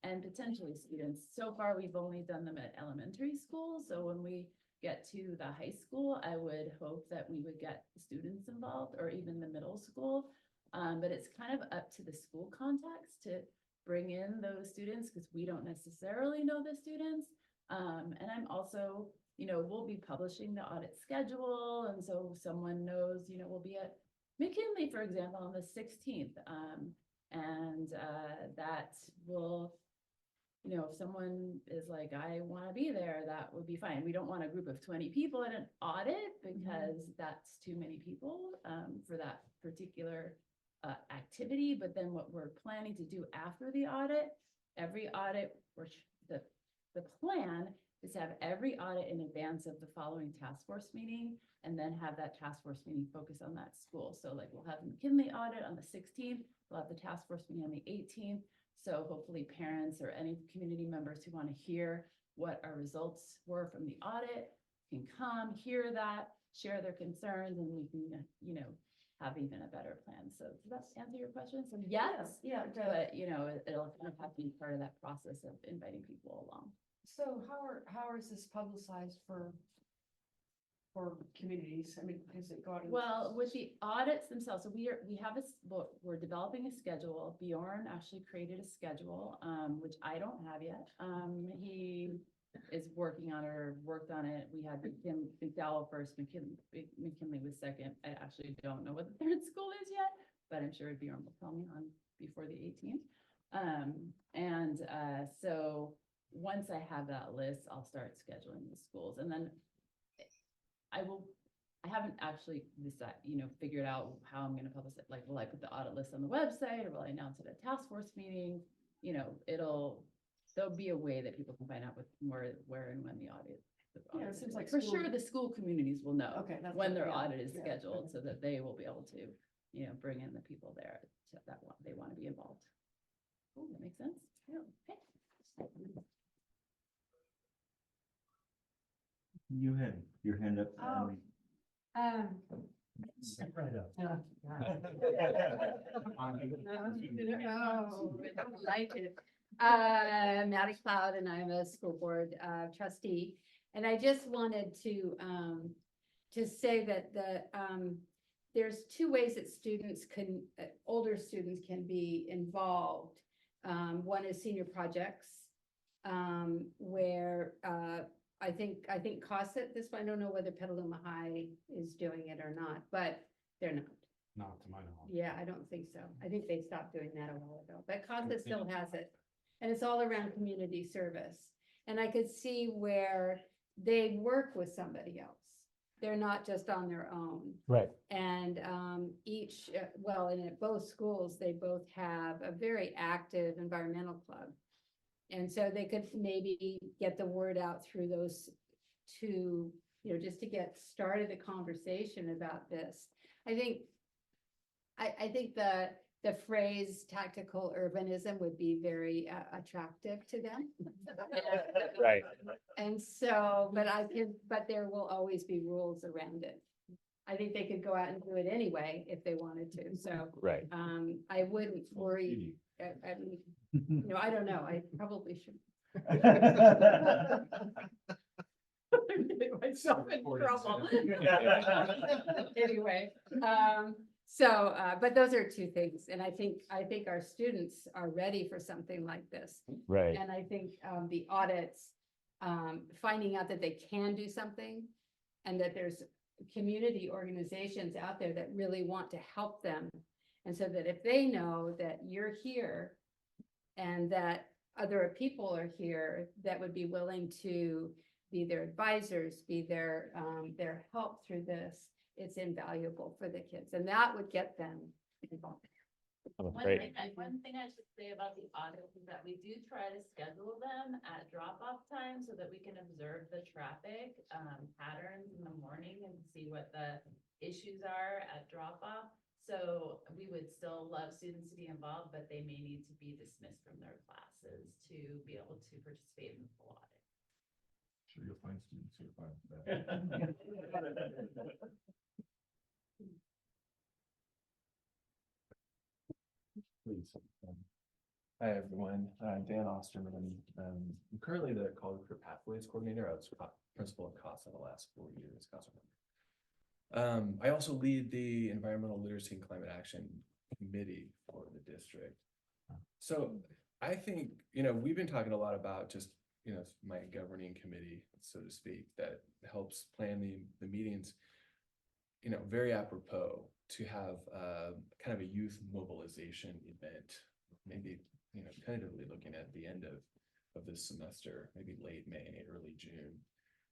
and potentially students. So far, we've only done them at elementary school. So when we get to the high school, I would hope that we would get students involved or even the middle school. But it's kind of up to the school contacts to bring in those students because we don't necessarily know the students. And I'm also, we'll be publishing the audit schedule. And so someone knows, we'll be at McKinley, for example, on the 16th. And that will, if someone is like, I want to be there, that would be fine. We don't want a group of 20 people at an audit because that's too many people for that particular activity. But then what we're planning to do after the audit, every audit, the plan is to have every audit in advance of the following task force meeting and then have that task force meeting focus on that school. So like we'll have the McKinley audit on the 16th, we'll have the task force meeting on the 18th. So hopefully parents or any community members who want to hear what our results were from the audit can come, hear that, share their concerns, and we can, have even a better plan. So does that answer your question? So yes, Yeah, but it'll kind of have to be part of that process of inviting people along. So how is this publicized for communities? I mean, is it going? Well, with the audits themselves, so we're developing a schedule. Bjorn actually created a schedule, which I don't have yet. He is working on it or worked on it. We had McDowell first, McKinley was second. I actually don't know what the third school is yet, but I'm sure Bjorn will tell me on before the 18th. So once I have that list, I'll start scheduling the schools, and then I haven't actually decided, figured out how I'm gonna publish it. Like, will I put the audit list on the website, or will I announce it at task force meeting? There'll be a way that people can find out where and when the audit. Yeah, it seems like For school- sure, the school communities will know Okay, that's when what- their yeah, audit is yeah. scheduled, so that they will be able to, bring in the people there that they want to be involved. Cool, that makes sense? Yeah. Okay. You had your hand up. Step right up. Maddie Cloud, and I'm a school board trustee. And I just wanted to say that there's two ways that students older students can be involved. One is senior projects, where I think COSIT, this one, I don't know whether Petaluma High is doing it or not, but they're not. Not to my knowledge. Yeah, I don't think so. I think they stopped doing that a while ago, but COSIT still has it. And it's all around community service. And I could see where they work with somebody else. They're not just on their own. Right. And and at both schools, they both have a very active environmental club. And so they could maybe get the word out through those two, just to get started a conversation about this. I think the phrase tactical urbanism would be very attractive to them. Right. And so, but there will always be rules around it. I think they could go out and do it anyway if they wanted to, so. Right. I wouldn't worry, I mean, I don't know, I probably should. I'm getting myself in trouble. Anyway, but those are two things, and I think our students are ready for something like this. Right. And I think the audits, finding out that they can do something, and that there's community organizations out there that really want to help them. And so that if they know that you're here and that other people are here that would be willing to be their advisors, be their help through this, it's invaluable for the kids, and that would get them involved. One thing I should say about the audits is that we do try to schedule them at drop-off time so that we can observe the traffic patterns in the morning and see what the issues are at drop-off. So we would still love students to be involved, but they may need to be dismissed from their classes to be able to participate in the full audit. Sure, you'll find students who are fine with that. Please. Hi, everyone. I'm Dan Osterman. I'm currently the College Career Pathways Coordinator. I was principal at CASA the last 4 years. I also lead the Environmental Literacy and Climate Action Committee for the district. So I think, we've been talking a lot about just, my governing committee, so to speak, that helps plan the meetings, very apropos to have kind of a youth mobilization event, maybe, tentatively looking at the end of this semester, maybe late May, early June,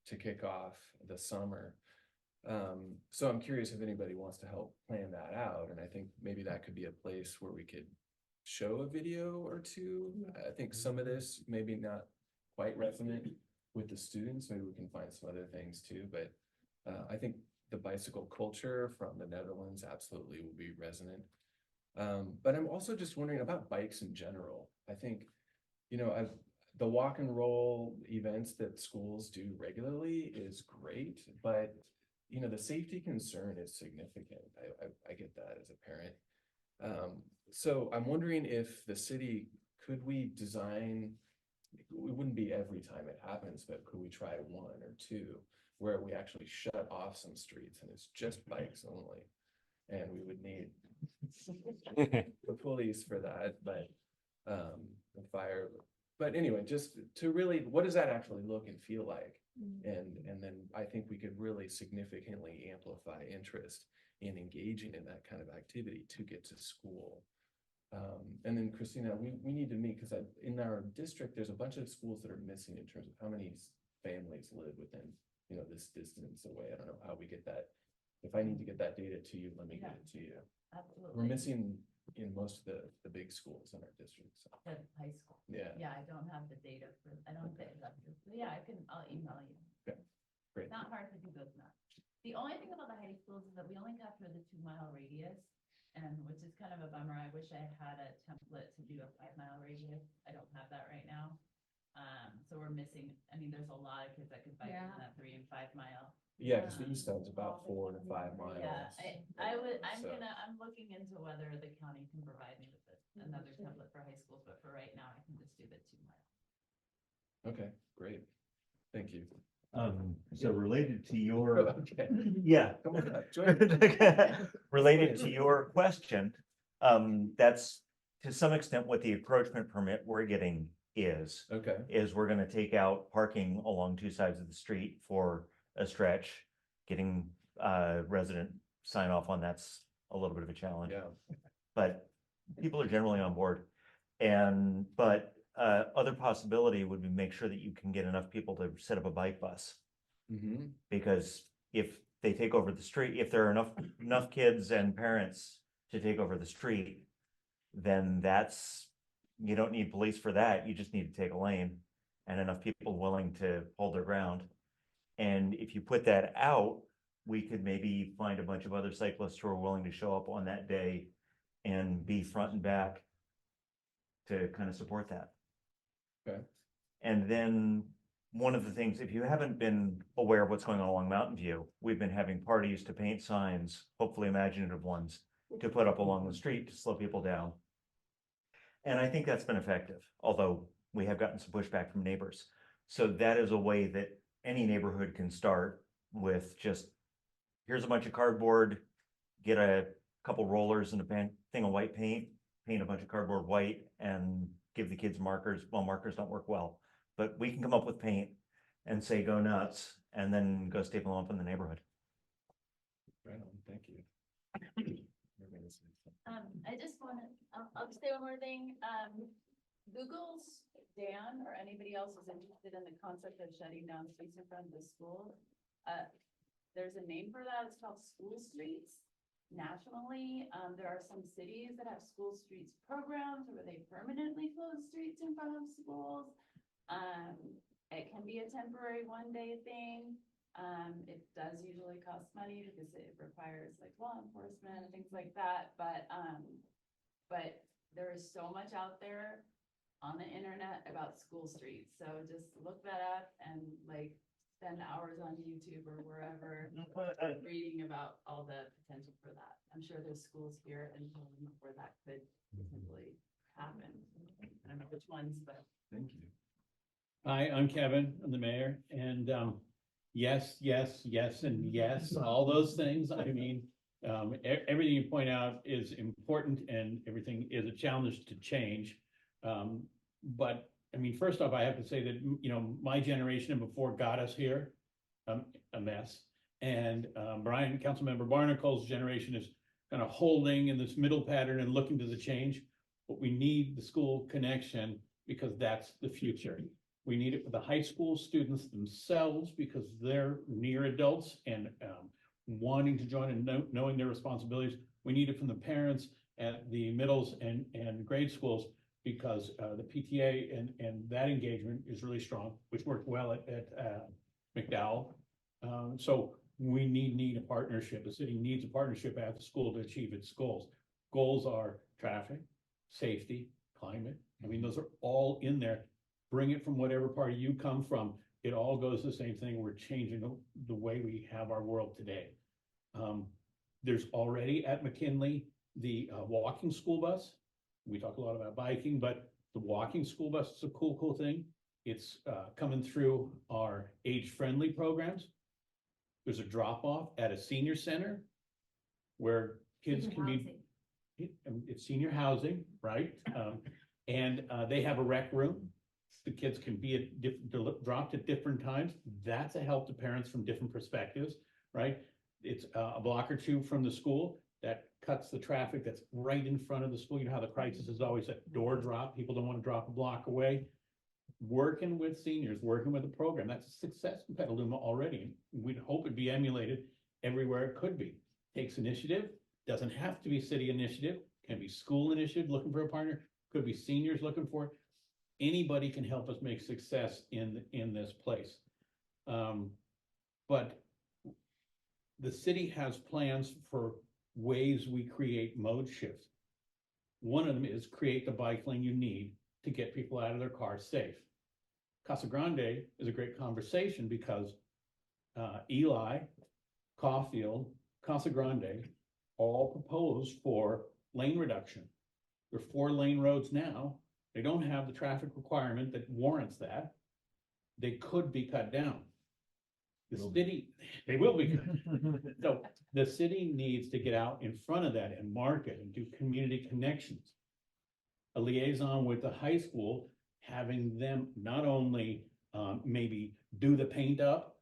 to kick off the summer. So I'm curious if anybody wants to help plan that out. And I think maybe that could be a place where we could show a video or two. I think some of this maybe not quite resonant with the students. Maybe we can find some other things too, but I think the bicycle culture from the Netherlands absolutely will be resonant. But I'm also just wondering about bikes in general. I think, the walk and roll events that schools do regularly is great, but the safety concern is significant. I get that as a parent. So I'm wondering if the city, could we design, it wouldn't be every time it happens, but could we try one or two where we actually shut off some streets and it's just bikes only? And we would need the police for that, but the fire But anyway, just to really, what does that actually look and feel like? And then I think we could really significantly amplify interest in engaging in that kind of activity to get to school. And then Christina, we need to meet, because in our district, there's a bunch of schools that are missing in terms of how many families live within, you know, this distance away. I don't know how we get that. If I need to get that data to you, let me get it to you. Absolutely. We're missing in most of the big schools in our district. So. The high school. Yeah. Yeah, I don't have the data for, I don't think that, yeah, I'll email you. Okay, great. Not hard to do those maps. The only thing about the high schools is that we only capture the 2-mile radius, and which is kind of a bummer. I wish I had a template to do a 5-mile radius. I don't have that right now. So we're missing, I mean, there's a lot of kids that could bike in that 3 and 5 mile. Yeah, because the east side's about 4 to 5 miles. Yeah, I'm looking into whether the county can provide me with another template for high schools, but for right now, I can just do the 2 mile. Okay, great. Thank you. So related to your, Okay. yeah, Come on up, join me. related to your question, that's to some extent what the encroachment permit we're getting is. Okay. Is we're gonna take out parking along 2 sides of the street for a stretch. Getting resident sign off on that's a little bit of a challenge. Yeah. But people are generally on board. But other possibility would be make sure that you can get enough people to set up a bike bus. Mm-hmm. Because if they take over the street, if there are enough kids and parents to take over the street, then you don't need police for that. You just need to take a lane and enough people willing to hold their ground. And if you put that out, we could maybe find a bunch of other cyclists who are willing to show up on that day and be front and back to kind of support that. Okay. And then one of the things, if you haven't been aware of what's going on along Mountain View, we've been having parties to paint signs, hopefully imaginative ones, to put up along the street to slow people down. And I think that's been effective, although we have gotten some pushback from neighbors. So that is a way that any neighborhood can start with just, here's a bunch of cardboard, get a couple rollers and a thing of white paint, paint a bunch of cardboard white, and give the kids markers. Well, markers don't work well, but we can come up with paint and say, go nuts, and then go staple them up in the neighborhood. Right on, thank you. I just want to, I'll just say one more thing. Google's Dan or anybody else who's interested in the concept of shutting down streets in front of the school. There's a name for that. It's called school streets. Nationally, there are some cities that have school streets programs where they permanently close streets in front of schools. It can be a temporary one-day thing. It does usually cost money because it requires like law enforcement and things like that. But there is so much out there on the internet about school streets. So just look that up and like spend hours on YouTube or wherever reading about all the potential for that. I'm sure there's schools here in Poland where that could potentially happen. I don't know which ones, but. Thank you. Hi, I'm Kevin, I'm the mayor, and yes, and yes, all those things. I mean, everything you point out is important and everything is a challenge to change. But I mean, first off, I have to say that, you know, my generation and before got us here, a mess. And Councilmember Barnacle's generation is kind of holding in this middle pattern and looking to the change. But we need the school connection because that's the future. We need it for the high school students themselves because they're near adults and wanting to join and knowing their responsibilities. We need it from the parents at the middles and grade schools because the PTA and that engagement is really strong, which worked well at McDowell. So we need a partnership. The city needs a partnership at the school to achieve its goals. Goals are traffic, safety, climate. I mean, those are all in there. Bring it from whatever party you come from. It all goes the same thing. We're changing the way we have our world today. There's already at McKinley, the walking school bus. We talk a lot about biking, but the walking school bus is a cool thing. It's coming through our age-friendly programs. There's a drop-off at a senior center where kids can be, it's senior housing, right? And they have a rec room The kids can be at dropped at different times. That's a help to parents from different perspectives, right? It's a block or two from the school that cuts the traffic that's right in front of the school. You know how the crisis is always a door drop. People don't want to drop a block away. Working with seniors, working with a program, that's a success in Petaluma already. We'd hope it'd be emulated everywhere it could be. Takes initiative, doesn't have to be city initiative, can be school initiative looking for a partner, could be seniors looking for it. Anybody can help us make success in this place. But the city has plans for ways we create mode shifts. One of them is create the bike lane you need to get people out of their cars safe. Casa Grande is a great conversation because Eli, Caulfield, Casa Grande all proposed for lane reduction. There are 4 lane roads now. They don't have the traffic requirement that warrants that. They could be cut down. The city, they will be. So the city needs to get out in front of that and market and do community connections. A liaison with the high school, having them not only maybe do the paint up,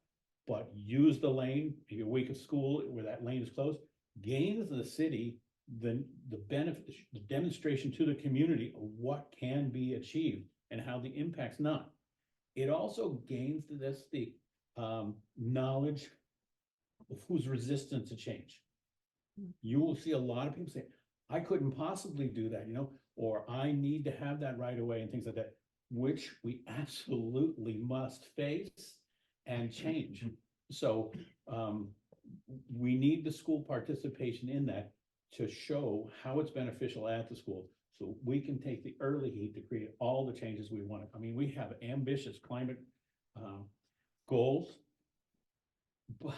but use the lane, maybe a week of school where that lane is closed, gains the city the benefit, the demonstration to the community of what can be achieved and how the impact's not. It also gains the knowledge of who's resistant to change. You will see a lot of people say, I couldn't possibly do that, you know, or I need to have that right away and things like that, which we absolutely must face and change. So we need the school participation in that to show how it's beneficial at the school. So we can take the early heat to create all the changes we want. I mean, we have ambitious climate goals, but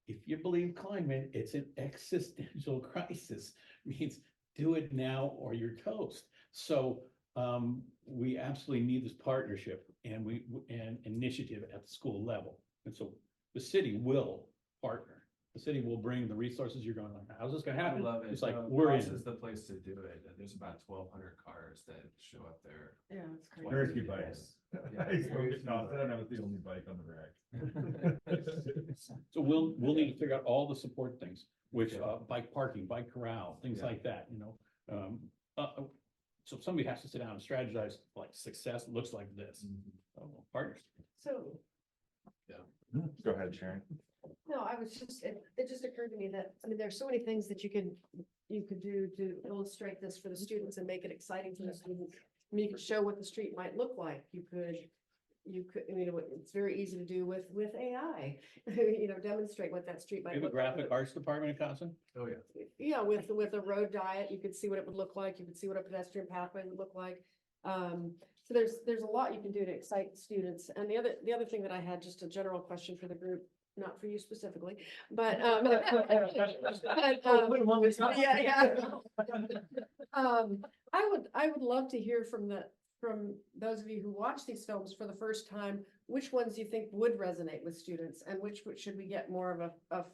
if you believe climate, it's an existential crisis. It means do it now or you're toast. So we absolutely need this partnership and initiative at the school level. And so the city will partner. The city will bring the resources. You're going like, how's this gonna happen? I love it. Uh, It's like, we're in. This is the place to do it. There's about 1,200 cars that show up there. Yeah, it's crazy. Very few bikes. Yeah, I used to very get few tossed, and I bikes. was the only bike on the rack. So we'll need to figure out all the support things, which bike parking, bike corral, things Yeah. like that, you know. So somebody has to sit down and strategize, like success looks like this. Partners. So, Go ahead, Sharon. no, I was just, it just occurred to me that, I mean, there's so many things that you could do to illustrate this for the students and make it exciting for the students. I mean, you could show what the street might look like. You could, I mean, it's very easy to do with AI, you know, demonstrate what that street We might have a look like. graphic arts department in Casa. Oh, yeah. Yeah, with a road diet, you could see what it would look like. You could see what a pedestrian pathway would look like. So there's a lot you can do to excite students. And the other thing that I had, just a general question for the group, not for you specifically, but yeah. I would love to hear from those of you who watch these films for the first time, which ones you think would resonate with students and which should we get more of a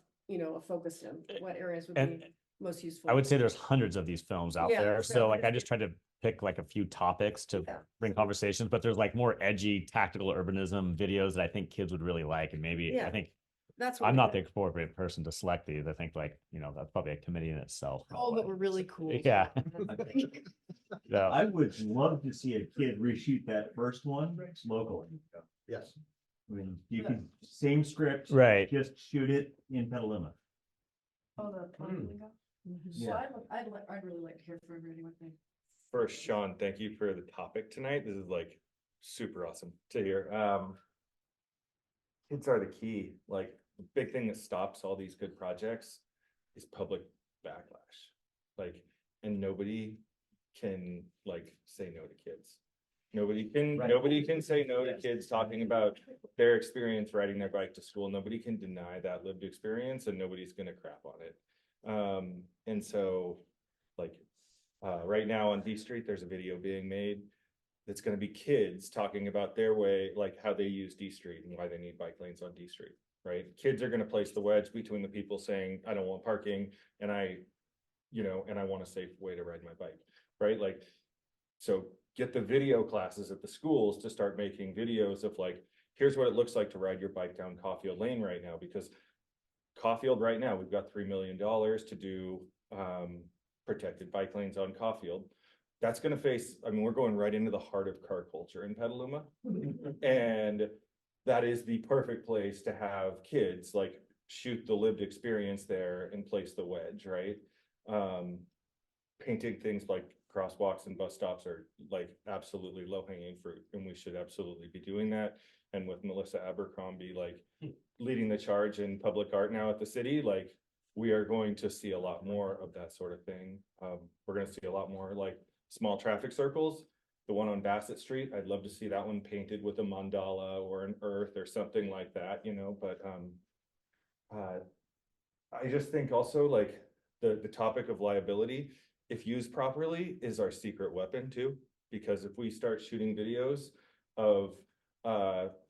focus in? What areas would And be most useful? I would say there's hundreds of these films out Yeah, there. so So like, I just tried to pick like a few topics to bring conversations, but there's like more edgy tactical urbanism videos that I think kids would really like. And maybe, Yeah. I think That's what I'm we not did. the appropriate person to select these. I think like, you know, that's probably a committee in itself. All that were really cool. Yeah. Yeah. I would love to see a kid reshoot that first one locally. Yes. I mean, you can, same script. Right. Just shoot it in Petaluma. Oh, the lingo? So Yeah. I'd really like to hear from everybody what they. First, Sean, thank you for the topic tonight. This is like super awesome to hear. Kids are the key. Like the big thing that stops all these good projects is public backlash. Like, and nobody can like say no to kids. Nobody can say no to kids talking about their experience riding their bike to school. Nobody can deny that lived experience, and nobody's gonna crap on it. And so like right now on D Street, there's a video being made that's going to be kids talking about their way, like how they use D Street and why they need bike lanes on D Street, right? Kids are going to place the wedge between the people saying, I don't want parking and I want a safe way to ride my bike, right? Like, so get the video classes at the schools to start making videos of like, here's what it looks like to ride your bike down Caulfield Lane right now, because Caulfield right now, we've got $3 million to do protected bike lanes on Caulfield. That's going to face, I mean, we're going right into the heart of car culture in Petaluma. And that is the perfect place to have kids like shoot the lived experience there and place the wedge, right? Painting things like crosswalks and bus stops are like absolutely low hanging fruit, and we should absolutely be doing that. And with Melissa Abercrombie like leading the charge in public art now at the city, like we are going to see a lot more of that sort of thing. We're going to see a lot more like small traffic circles. The one on Bassett Street, I'd love to see that one painted with a mandala or an earth or something like that, you know. But I just think also like the topic of liability, if used properly, is our secret weapon too. Because if we start shooting videos of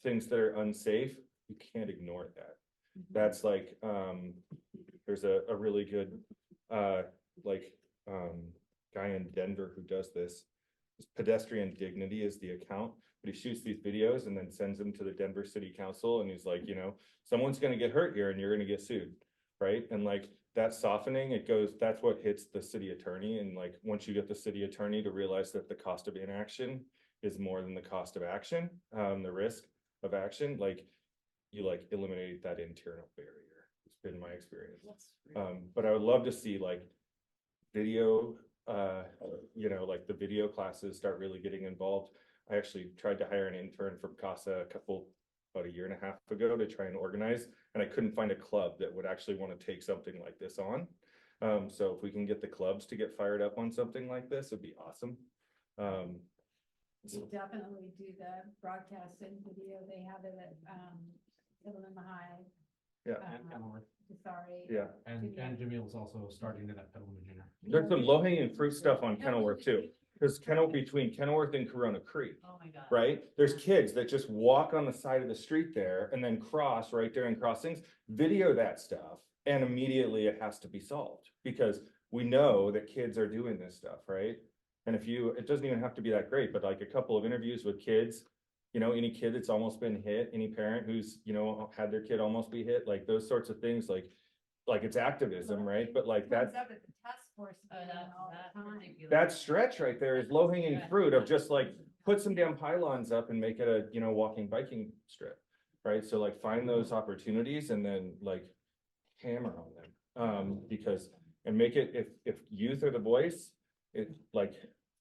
things that are unsafe, you can't ignore that. That's like there's a really good guy in Denver who does this. Pedestrian Dignity is the account, but he shoots these videos and then sends them to the Denver City Council, and he's like, you know, someone's going to get hurt here and you're going to get sued, right? And like that softening, it goes, that's what hits the city attorney. And like once you get the city attorney to realize that the cost of inaction is more than the cost of action, the risk of action, like you like eliminate that internal barrier. It's been my experience. But I would love to see like video, you know, like the video classes start really getting involved. I actually tried to hire an intern from CASA about a year and a half ago to try and organize, and I couldn't find a club that would actually want to take something like this on. So if we can get the clubs to get fired up on something like this, it'd be awesome. We definitely do the broadcasting video. They have it at Petaluma High. Yeah. Sorry. Yeah. And Jamil's also starting it at Petaluma Junior. There's some low hanging fruit stuff on Kenilworth too, because between Kenilworth and Corona Creek, Oh my God. right? There's kids that just walk on the side of the street there and then cross right during crossings, video that stuff, and immediately it has to be solved because we know that kids are doing this stuff, right? And it doesn't even have to be that great, but like a couple of interviews with kids, you know, any kid that's almost been hit, any parent who's, you know, had their kid almost be hit, like those sorts of things, like it's activism, right? But like that, Up at the task force meeting all the time. that stretch right there is low hanging fruit of just like put some damn pylons up and make it a, you know, walking biking strip, right? So like find those opportunities and then like hammer on them, because and make it, if youth are the voice, it like,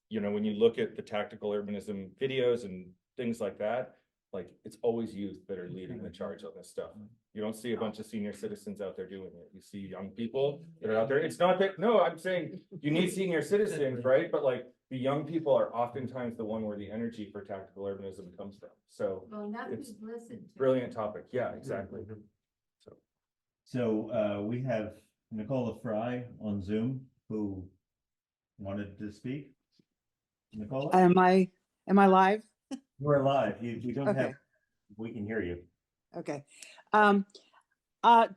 you know, when you look at the tactical urbanism videos and things like that, like it's always youth that are leading the charge on this stuff. You don't see a bunch of senior citizens out there doing it. You see young people that are out there. It's not that, no, I'm saying you need senior citizens, right? But like the young people are oftentimes the one where the energy for tactical urbanism comes from. So Well, and that's it's what listened to. brilliant topic. Yeah, exactly. So we have Nicola Fry on Zoom who wanted to speak. Nicola? Am I live? We're live. We don't Okay. have, we can hear you. Okay.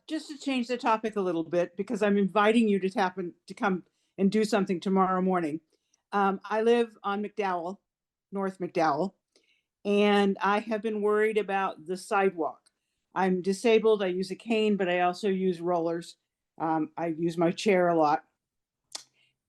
Just to change the topic a little bit, because I'm inviting you to come and do something tomorrow morning. I live on McDowell, North McDowell, and I have been worried about the sidewalk. I'm disabled. I use a cane, but I also use rollers. I use my chair a lot.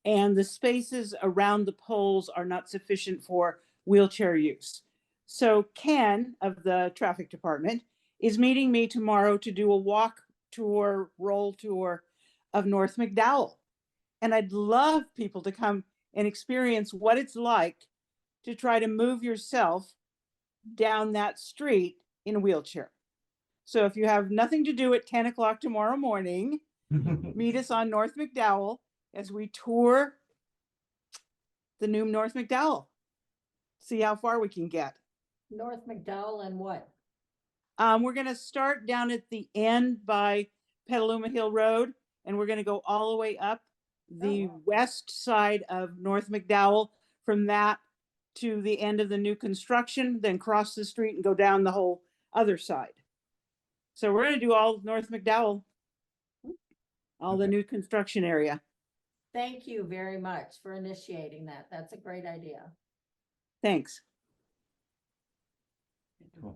And the spaces around the poles are not sufficient for wheelchair use. So Ken of the traffic department is meeting me tomorrow to do a walk tour, roll tour of North McDowell. And I'd love people to come and experience what it's like to try to move yourself down that street in a wheelchair. So if you have nothing to do at 10 o'clock tomorrow morning, meet us on North McDowell as we tour the new North McDowell. See how far we can get. North McDowell and what? We're going to start down at the end by Petaluma Hill Road, and we're going to go all the way up the west side of North McDowell, from that to the end of the new construction, then cross the street and go down the whole other side. So we're going to do all North McDowell, all the new construction area. Thank you very much for initiating that. That's a great idea. Thanks. Cool.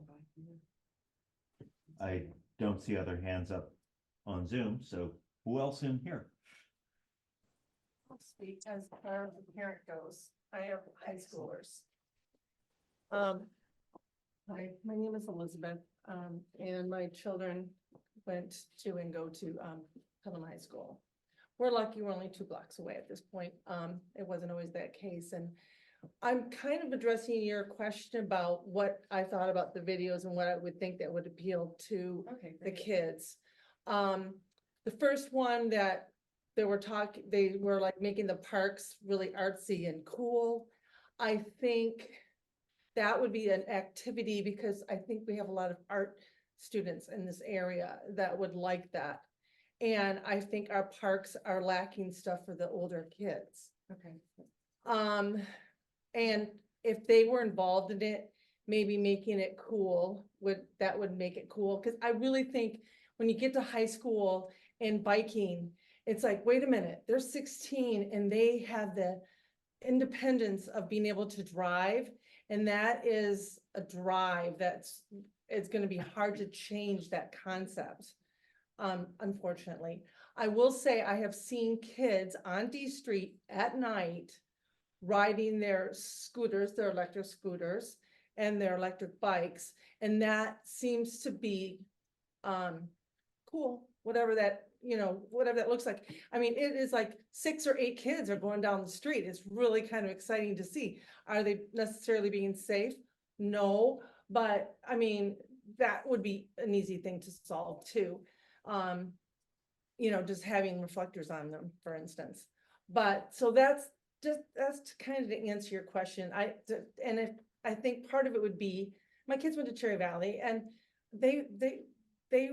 I don't see other hands up on Zoom, so who else in here? I'll speak as far as the parent goes. I have high schoolers. Hi, my name is Elizabeth, and my children went to and go to, Pelham High School. We're lucky we're only 2 blocks away at this point. It wasn't always that case, and I'm kind of addressing your question about what I thought about the videos and what I would think that would appeal to the kids. The first one that they were like making the parks really artsy and cool. I think that would be an activity because I think we have a lot of art students in this area that would like that. And I think our parks are lacking stuff for the older kids. Okay. And if they were involved in it, maybe making it cool would make it cool. Cause I really think when you get to high school and biking, it's like, wait a minute, they're 16 and they have the independence of being able to drive. And that is a drive it's going to be hard to change that concept. Unfortunately, I will say I have seen kids on D Street at night riding their scooters, their electric scooters and their electric bikes. And that seems to be cool, whatever that looks like. I mean, it is like 6 or 8 kids are going down the street. It's really kind of exciting to see. Are they necessarily being safe? No, but I mean, that would be an easy thing to solve too. Just having reflectors on them, for instance. But so that's kind of to answer your question. I think part of it would be, my kids went to Cherry Valley and they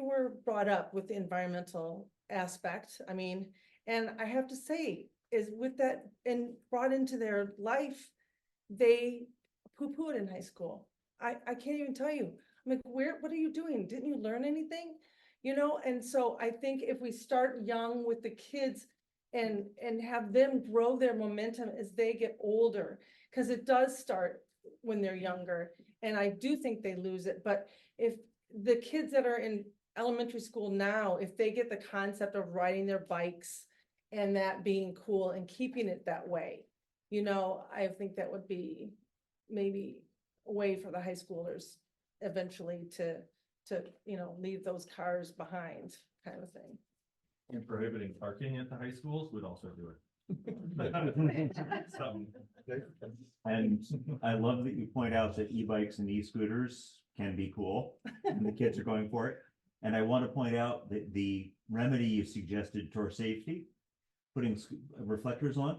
were brought up with the environmental aspect. I mean, and I have to say is with that and brought into their life, they poo-poo it in high school. I can't even tell you. I'm like, what are you doing? Didn't you learn anything? And so I think if we start young with the kids and have them grow their momentum as they get older, because it does start when they're younger. And I do think they lose it. But if the kids that are in elementary school now, if they get the concept of riding their bikes and that being cool and keeping it that way, I think that would be maybe a way for the high schoolers eventually to leave those cars behind, kind of thing. And prohibiting parking at the high schools would also do it. And I love that you point out that e-bikes and e-scooters can be cool and the kids are going for it. And I want to point out that the remedy you suggested toward safety, putting reflectors on,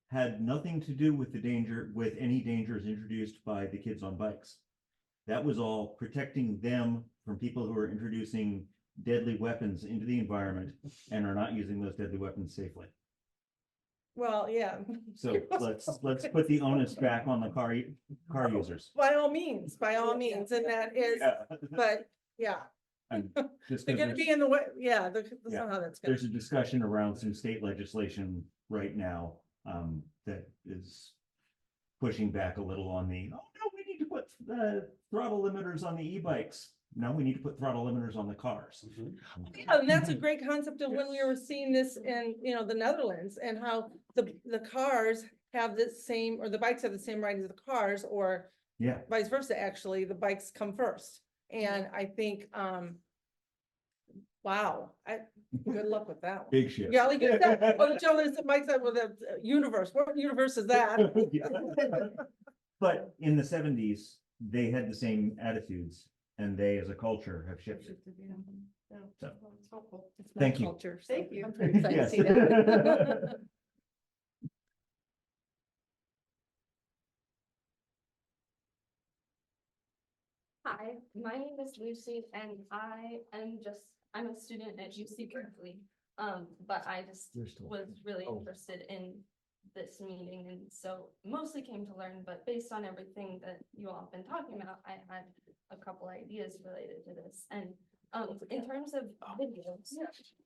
had nothing to do with any dangers introduced by the kids on bikes. That was all protecting them from people who are introducing deadly weapons into the environment and are not using those deadly weapons safely. Well, yeah. So let's put the onus back on the car users. By all means, and that is, but yeah. And just They're gonna be in the way, yeah, that's not how that's gonna. There's a discussion around some state legislation right now that is pushing back a little on the, oh no, we need to put the throttle limiters on the e-bikes. No, we need to put throttle limiters on the cars. Yeah, and that's a great concept of when we were seeing this in, the Netherlands, and how the cars have the same, or the bikes have the same rights as the cars, or vice versa, actually, the bikes come first. And I think, wow, good luck with that one. Big shift. Yeah, like you said, oh, the children, the bikes with the universe, what universe is that? But in the 70s, they had the same attitudes, and they as a culture have shifted. So, It's helpful. It's my thank you. culture, so Thank you. I'm pretty excited Yes. to see that. Hi, my name is Lucy and I'm a student at UC Berkeley. But I just was really interested in this meeting and so mostly came to learn, but based on everything that you all have been talking about, I had a couple ideas related to this. And in terms of videos,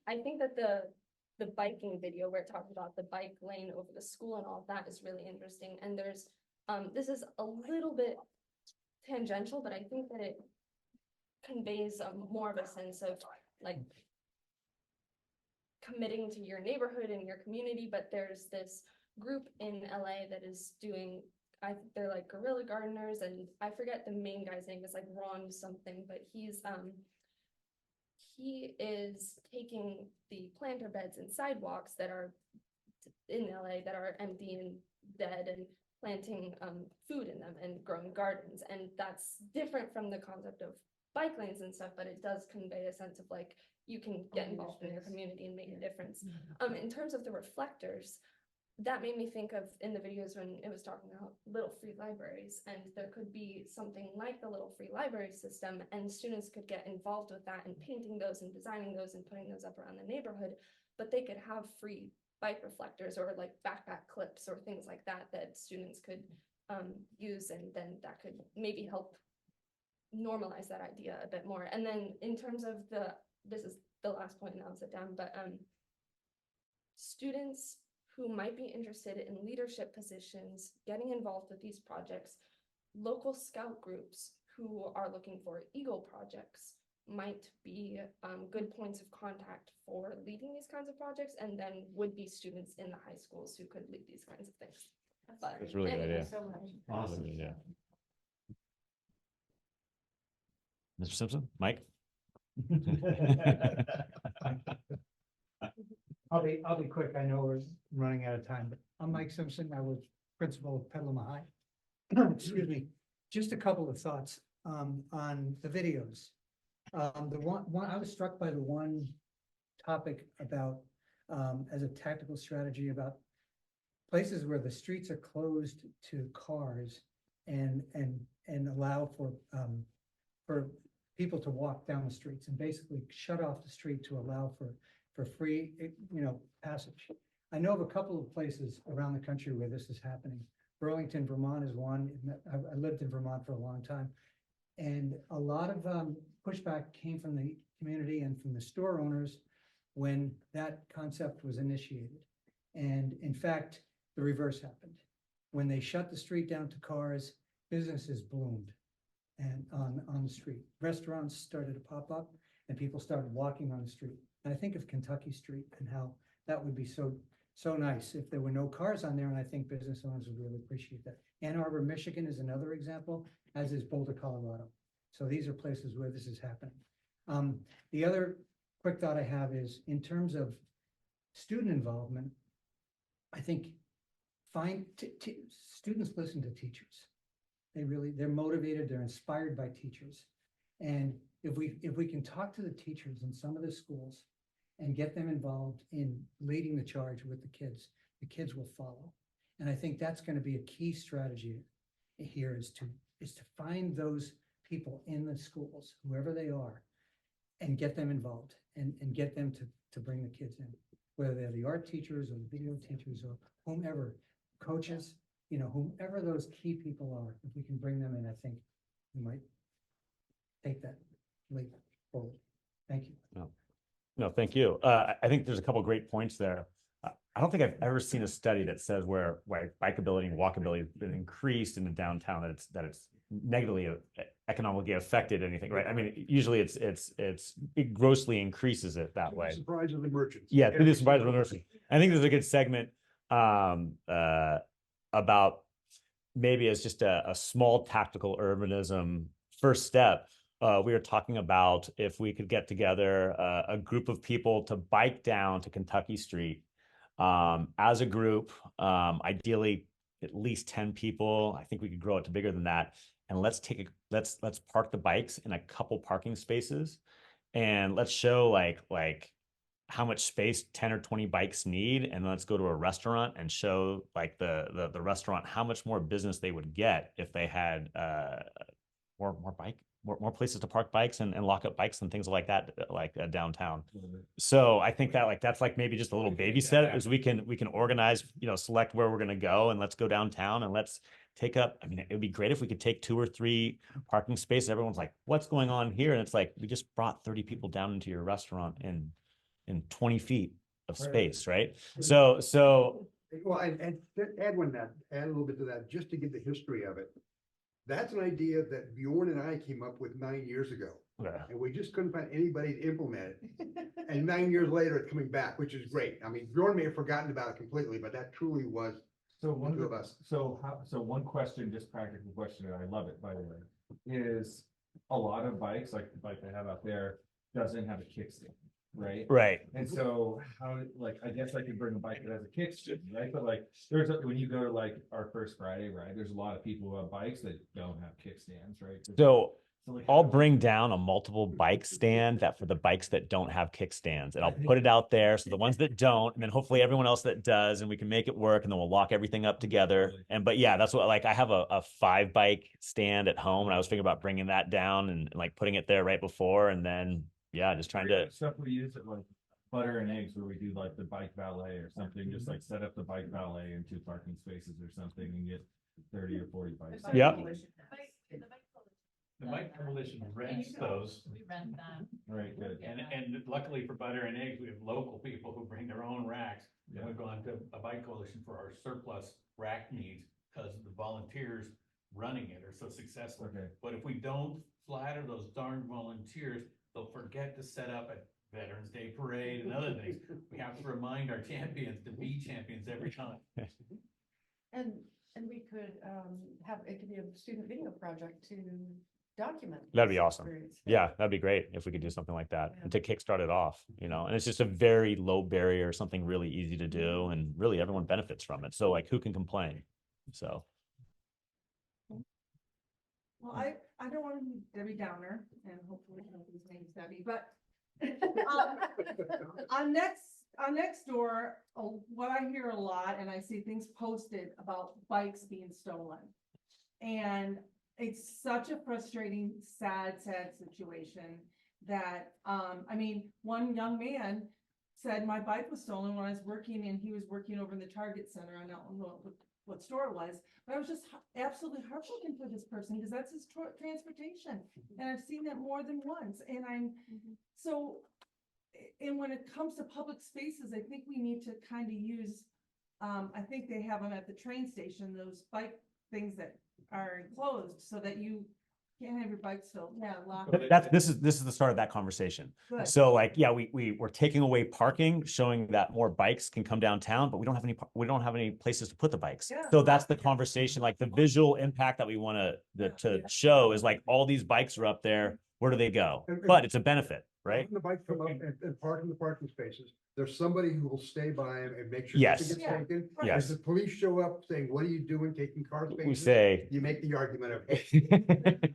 I think that the biking video where it talked about the bike lane over the school and all of that is really interesting. And there's This is a little bit tangential, but I think that it conveys more of a sense of like committing to your neighborhood and your community. But there's this group in LA that is doing, they're like guerrilla gardeners, and I forget the main guy's name, is like Ron something, but he is taking the planter beds and sidewalks that are in LA that are empty and dead, and planting food in them and growing gardens. And that's different from the concept of bike lanes and stuff, but it does convey a sense of like you can get involved in your community and make a difference. In terms of the reflectors, that made me think of in the videos when it was talking about little free libraries, and there could be something like the little free library system, and students could get involved with that and painting those and designing those and putting those up around the neighborhood. But they could have free bike reflectors or like backpack clips or things like that that students could use, and then that could maybe help normalize that idea a bit more. And then in terms of this is the last point and I'll sit down, but students who might be interested in leadership positions, getting involved with these projects, local scout groups who are looking for Eagle projects might be good points of contact for leading these kinds of projects, and then would be students in the high schools who could lead these kinds of things. But That's a really good anyway, idea. so much. Awesome. Yeah. Mr. Simpson, Mike? I'll be quick. I know we're running out of time, but I'm Mike Simpson. I was principal of Petaluma High. Excuse me. Just a couple of thoughts on the videos. The one I was struck by the one topic about as a tactical strategy about places where the streets are closed to cars and allow for people to walk down the streets, and basically shut off the street to allow for free, passage. I know of a couple of places around the country where this is happening. Burlington, Vermont is one. I lived in Vermont for a long time. And a lot of pushback came from the community and from the store owners when that concept was initiated. And in fact, the reverse happened. When they shut the street down to cars, businesses bloomed and on the street. Restaurants started to pop up and people started walking on the street. And I think of Kentucky Street and how that would be so nice if there were no cars on there, and I think business owners would really appreciate that. Ann Arbor, Michigan is another example, as is Boulder, Colorado. So these are places where this is happening. The other quick thought I have is in terms of student involvement, I think students listen to teachers. They're motivated, they're inspired by teachers. And if we can talk to the teachers in some of the schools and get them involved in leading the charge with the kids will follow. And I think that's going to be a key strategy here is to find those people in the schools, whoever they are, and get them involved and get them to bring the kids in, whether they're the art teachers or the video teachers or whomever, coaches, whomever those key people are. If we can bring them in, I think we might take that leap forward. Thank you. No, thank you. I think there's a couple of great points there. I don't think I've ever seen a study that says where bikeability and walkability has been increased in the downtown that it's negatively economically affected anything, right? I mean, usually it grossly increases it that way. Surprise of the merchants. Yeah, through the surprise of the merchants. I think there's a good segment about maybe as just a small tactical urbanism first step. We were talking about if we could get together a group of people to bike down to Kentucky Street as a group, ideally at least 10 people. I think we could grow it to bigger than that. And let's park the bikes in a couple parking spaces, and let's show like how much space 10 or 20 bikes need, and let's go to a restaurant and show like the restaurant how much more business they would get if they had more places to park bikes and lock up bikes and things like that, downtown. So I think that that's maybe just a little baby step is we can organize, select where we're going to go, and let's go downtown and let's take up. I mean, it would be great if we could take 2 or 3 parking spaces. Everyone's like, what's going on here? And it's like, we just brought 30 people down into your restaurant in 20 feet of space, right? So Well, and to add add a little bit to that, just to give the history of it. That's an idea that Bjorn and I came up with 9 years ago. Yeah. And we just couldn't find anybody to implement it. And 9 years later, it's coming back, which is great. I mean, Bjorn may have forgotten about it completely, but that truly was So one the two of of the, us. so one question, just practical question, and I love it, by the way, is a lot of bikes, like the bike I have out there, doesn't have a kickstand, right? Right. And so how, like, I guess I could bring a bike that has a kickstand, right? But like, when you go to like our First Friday ride, there's a lot of people who have bikes that don't have kickstands, right? So like, I'll bring down a multiple bike stand that for the bikes that don't have kickstands, and I'll put it out there. So the ones that don't, and then hopefully everyone else that does, and we can make it work, and then we'll lock everything up together. And, but yeah, that's what, like, I have a 5 bike stand at home, and I was thinking about bringing that down and like putting it there right before. And then, yeah, just trying to. Stuff we use at like Butter and Eggs, where we do like the bike valet or something, just like set up the bike valet in 2 parking spaces or something and get 30 or 40 bikes. Yep. The Bike Coalition rents those. We rent them. Right, good. And luckily for Butter and Eggs, we have local people who bring their own racks. And we've gone to a Bike Coalition for our surplus rack needs because the volunteers running it are so successful. Okay. But if we don't flatter those darn volunteers, they'll forget to set up at Veterans Day Parade and other things. We have to remind our champions to be champions every time. And we could, it could be a student video project to document. That'd this be awesome. experience. Yeah, that'd be great if we could do something like that and to kickstart it off, and it's just a very low barrier, something really easy to do, and really everyone benefits from it. So like, who can complain? So. Well, I don't want to be Debbie Downer, and hopefully nobody's name's Debbie, but on next door, what I hear a lot, and I see things posted about bikes being stolen. And it's such a frustrating, sad situation that, I mean, one young man said my bike was stolen when I was working, and he was working over in the Target Center. I don't know what store it was, but I was just absolutely heartbroken for this person because that's his transportation. And I've seen that more than once. And so, and when it comes to public spaces, I think we need to kind of use, I think they have them at the train station, those bike things that are enclosed so that you can't have your bike still, locked. This is the start of that conversation. Good. So like, yeah, we're taking away parking, showing that more bikes can come downtown, but we don't have any places to put the bikes. Yeah. So that's the conversation, like the visual impact that we want to show is like, all these bikes are up there. Where do they go? But it's a benefit, right? When the bike come up and park in the parking spaces, there's somebody who will stay by him and make sure Yes. nothing gets taken. Yes. If the police show up saying, what are you doing, taking car spaces? We say. You make the argument of, hey,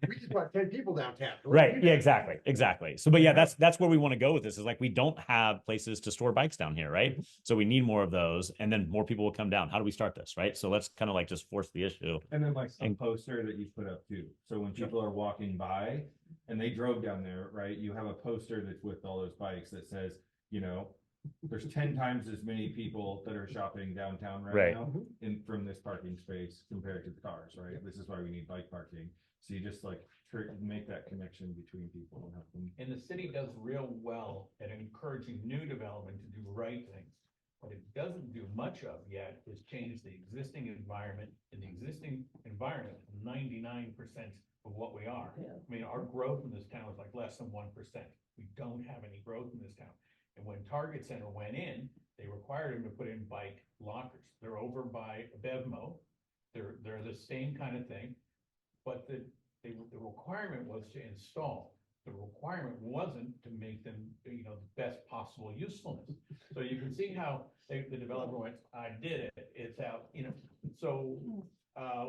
we just brought 10 people downtown. What Right. do you Yeah, do? exactly. So, but yeah, that's where we want to go with this, is like, we don't have places to store bikes down here, right? So we need more of those, and then more people will come down. How do we start this, right? So let's kind of like just force the issue. And then like some poster that you put up too. So when people are walking by and they drove down there, right, you have a poster that's with all those bikes that says, there's 10 times as many people that are shopping downtown right now from this parking space compared to the cars, right? This is why we need bike parking. So you just like make that connection between people and help them. And the city does real well at encouraging new development to do right things. What it doesn't do much of yet is change the existing environment, and the existing environment, 99% of what we are. I mean, our growth in this town is like less than 1%. We don't have any growth in this town. And when Target Center went in, they required them to put in bike lockers. They're over by Bevmo. They're the same kind of thing, but the requirement was to install. The requirement wasn't to make them, the best possible usefulness. So you can see how the developer went, I did it, it's out, so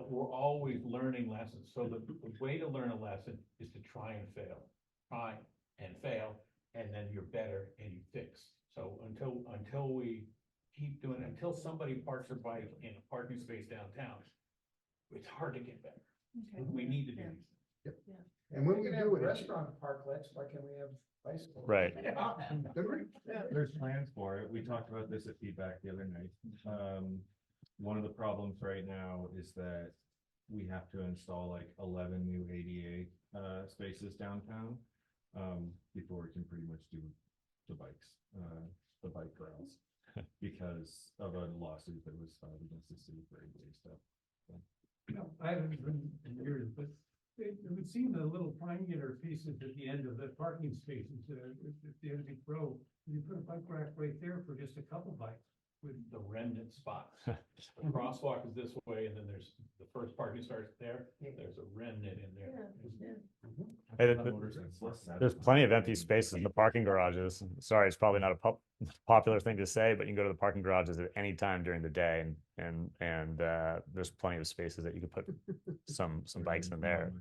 we're always learning lessons. So the way to learn a lesson is to try and fail, and then you're better and you fix. So until we keep doing, until somebody parks their bike in a parking space downtown, it's hard to get better. Okay. We need to do these. And when we do it, restaurant parklets, why can't we have bicycles? Right. There's plans for it. We talked about this at feedback the other night. One of the problems right now is that we have to install like 11 new ADA spaces downtown before we can pretty much do the bikes, the bike rails. because of a lawsuit that was filed against the city for ADA stuff. I haven't been in years, but it would seem the little triangular pieces at the end of the parking spaces, if the end of each row, you put a bike rack right there for just a couple bikes with the remnant spots. The crosswalk is this way, and then there's the first parking starts there, there's a remnant in there. There's plenty of empty spaces in the parking garages. Sorry, it's probably not a popular thing to say, but you can go to the parking garages at any time during the day, and there's plenty of spaces that you could put some bikes in there.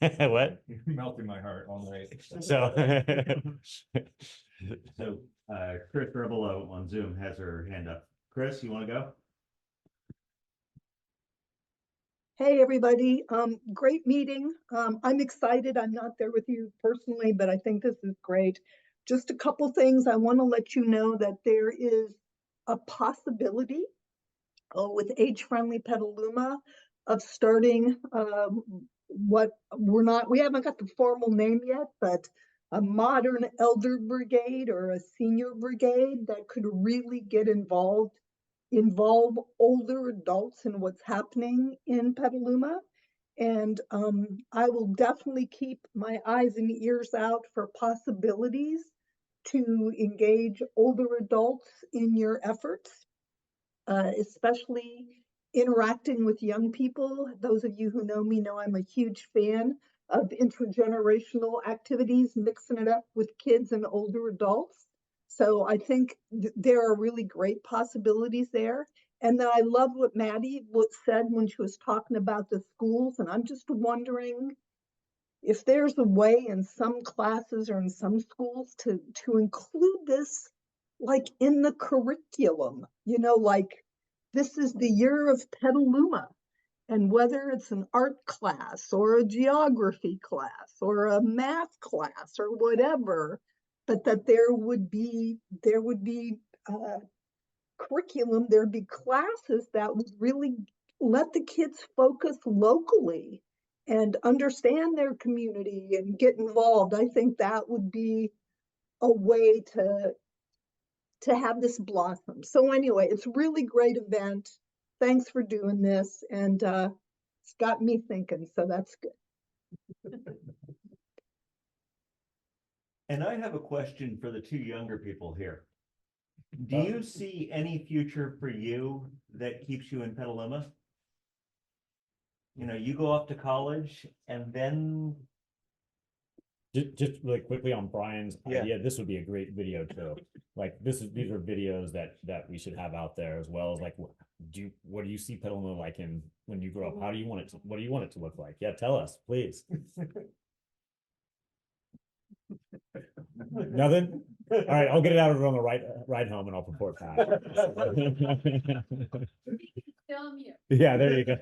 What? Melting my heart all night. So, So, Chris Rebelo on Zoom has her hand up. Chris, you want to go? Hey, everybody. Great meeting. I'm excited. I'm not there with you personally, but I think this is great. Just a couple things. I want to let you know that there is a possibility with age-friendly Petaluma of starting we haven't got the formal name yet, but a modern elder brigade or a senior brigade that could really get involve older adults in what's happening in Petaluma. And I will definitely keep my eyes and ears out for possibilities to engage older adults in your efforts, especially interacting with young people. Those of you who know me know I'm a huge fan of intergenerational activities, mixing it up with kids and older adults. So I think there are really great possibilities there. And then I love what Maddie said when she was talking about the schools. And I'm just wondering if there's a way in some classes or in some schools to include this like in the curriculum, like this is the year of Petaluma. And whether it's an art class or a geography class or a math class or whatever, but that there would be curriculum, there'd be classes that would really let the kids focus locally and understand their community and get involved. I think that would be a way to have this blossom. So anyway, it's a really great event. Thanks for doing this. And it's got me thinking, so that's good. And I have a question for the two younger people here. Do you see any future for you that keeps you in Petaluma? You go off to college and then. Just really quickly on Brian's idea, this would be a great video too. Like these are videos that we should have out there, as well as like what do you see Petaluma like when you grow up? What do you want it to look like? Yeah, tell us, please. Nothing? All right, I'll get it out of it on the ride home and I'll report back. Film you. Yeah, there you go.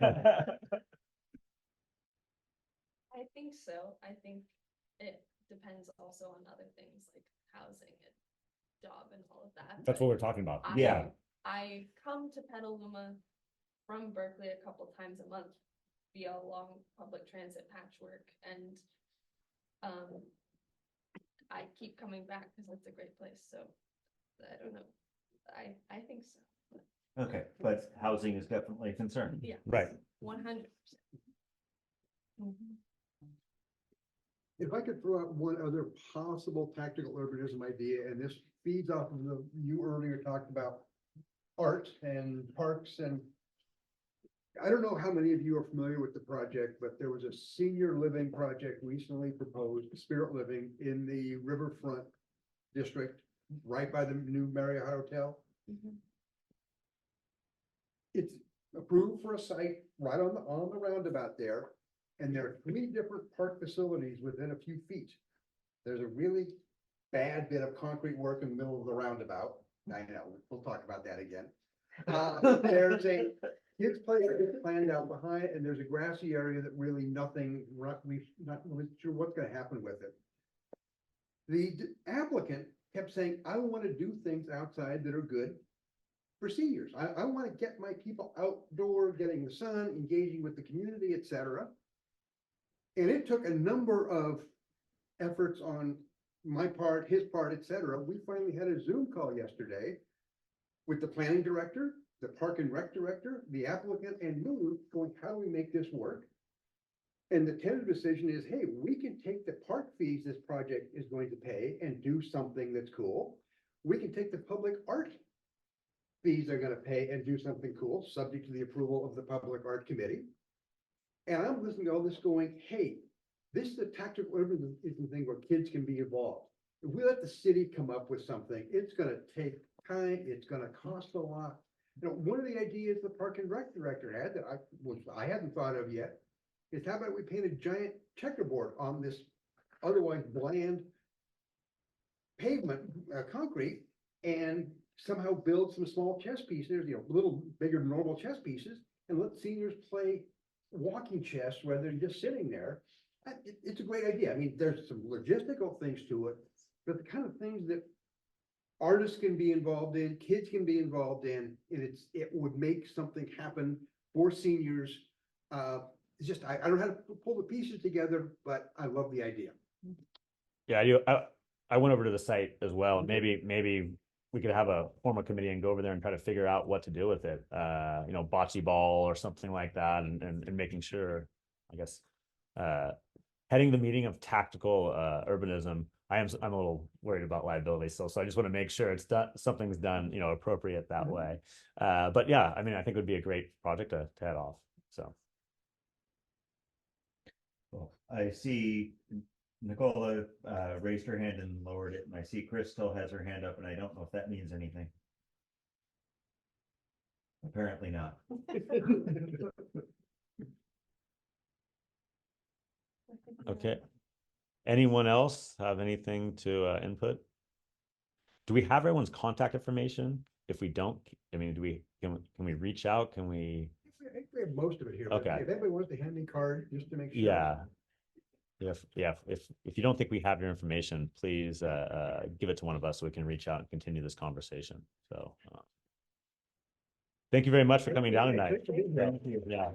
I think so. I think it depends also on other things like housing and job and all of that. That's what we're talking about. I come to Petaluma from Berkeley a couple times a month via long public transit patchwork, and I keep coming back because it's a great place. So I don't know. I think so. Okay, but housing is definitely a concern. Yeah. Right. 100%. If I could throw out one other possible tactical urbanism idea, and this feeds off of you earlier talked about art and parks, and I don't know how many of you are familiar with the project, but there was a senior living project recently proposed, Spirit Living, in the Riverfront district, right by the new Marriott Hotel. It's approved for a site right on the roundabout there. And there are 3 different park facilities within a few feet. There's a really bad bit of concrete work in the middle of the roundabout. I know, we'll talk about that again. There's a kids' play planned out behind, and there's a grassy area that really not really sure what's gonna happen with it. The applicant kept saying, I want to do things outside that are good for seniors. I want to get my people outdoor, getting the sun, engaging with the community, etc. And it took a number of efforts on my part, his part, etc. We finally had a Zoom call yesterday with the planning director, the park and rec director, the applicant, and me going, how do we make this work? And the tentative decision is, hey, we can take the park fees this project is going to pay and do something that's cool. We can take the public art fees they're gonna pay and do something cool, subject to the approval of the Public Art Committee. And I'm listening to all this going, hey, this is a tactical urbanism thing where kids can be involved. If we let the city come up with something, it's gonna take time, it's gonna cost a lot. You know, one of the ideas the Park and Rec director had that I hadn't thought of yet is how about we paint a giant checkerboard on this otherwise bland pavement, concrete, and somehow build some small chess pieces, you know, little bigger than normal chess pieces, and let seniors play walking chess rather than just sitting there. It's a great idea. I mean, there's some logistical things to it, but the kind of things that artists can be involved in, kids can be involved in, and it would make something happen for seniors. It's just, I don't know how to pull the pieces together, but I love the idea. Yeah, I went over to the site as well. Maybe we could have a formal committee and go over there and try to figure out what to do with it. You know, bocce ball or something like that, and making sure, I guess, heading the meeting of tactical urbanism. I'm a little worried about liability still, so I just want to make sure it's done, something's done, you know, appropriate that way. But yeah, I mean, I think it would be a great project to head off. So. Well, I see Nicola raised her hand and lowered it, and I see Chris still has her hand up, and I don't know if that means anything. Apparently not. Okay. Anyone else have anything to input? Do we have everyone's contact information? If we don't, I mean, can we reach out? Can we? I think we have most of it here. But Okay. if anybody wants to hand me a card, just to make sure. Yeah. If you don't think we have your information, please give it to one of us so we can reach out and continue this conversation. So thank you very much for coming down tonight. Thank you. Yeah.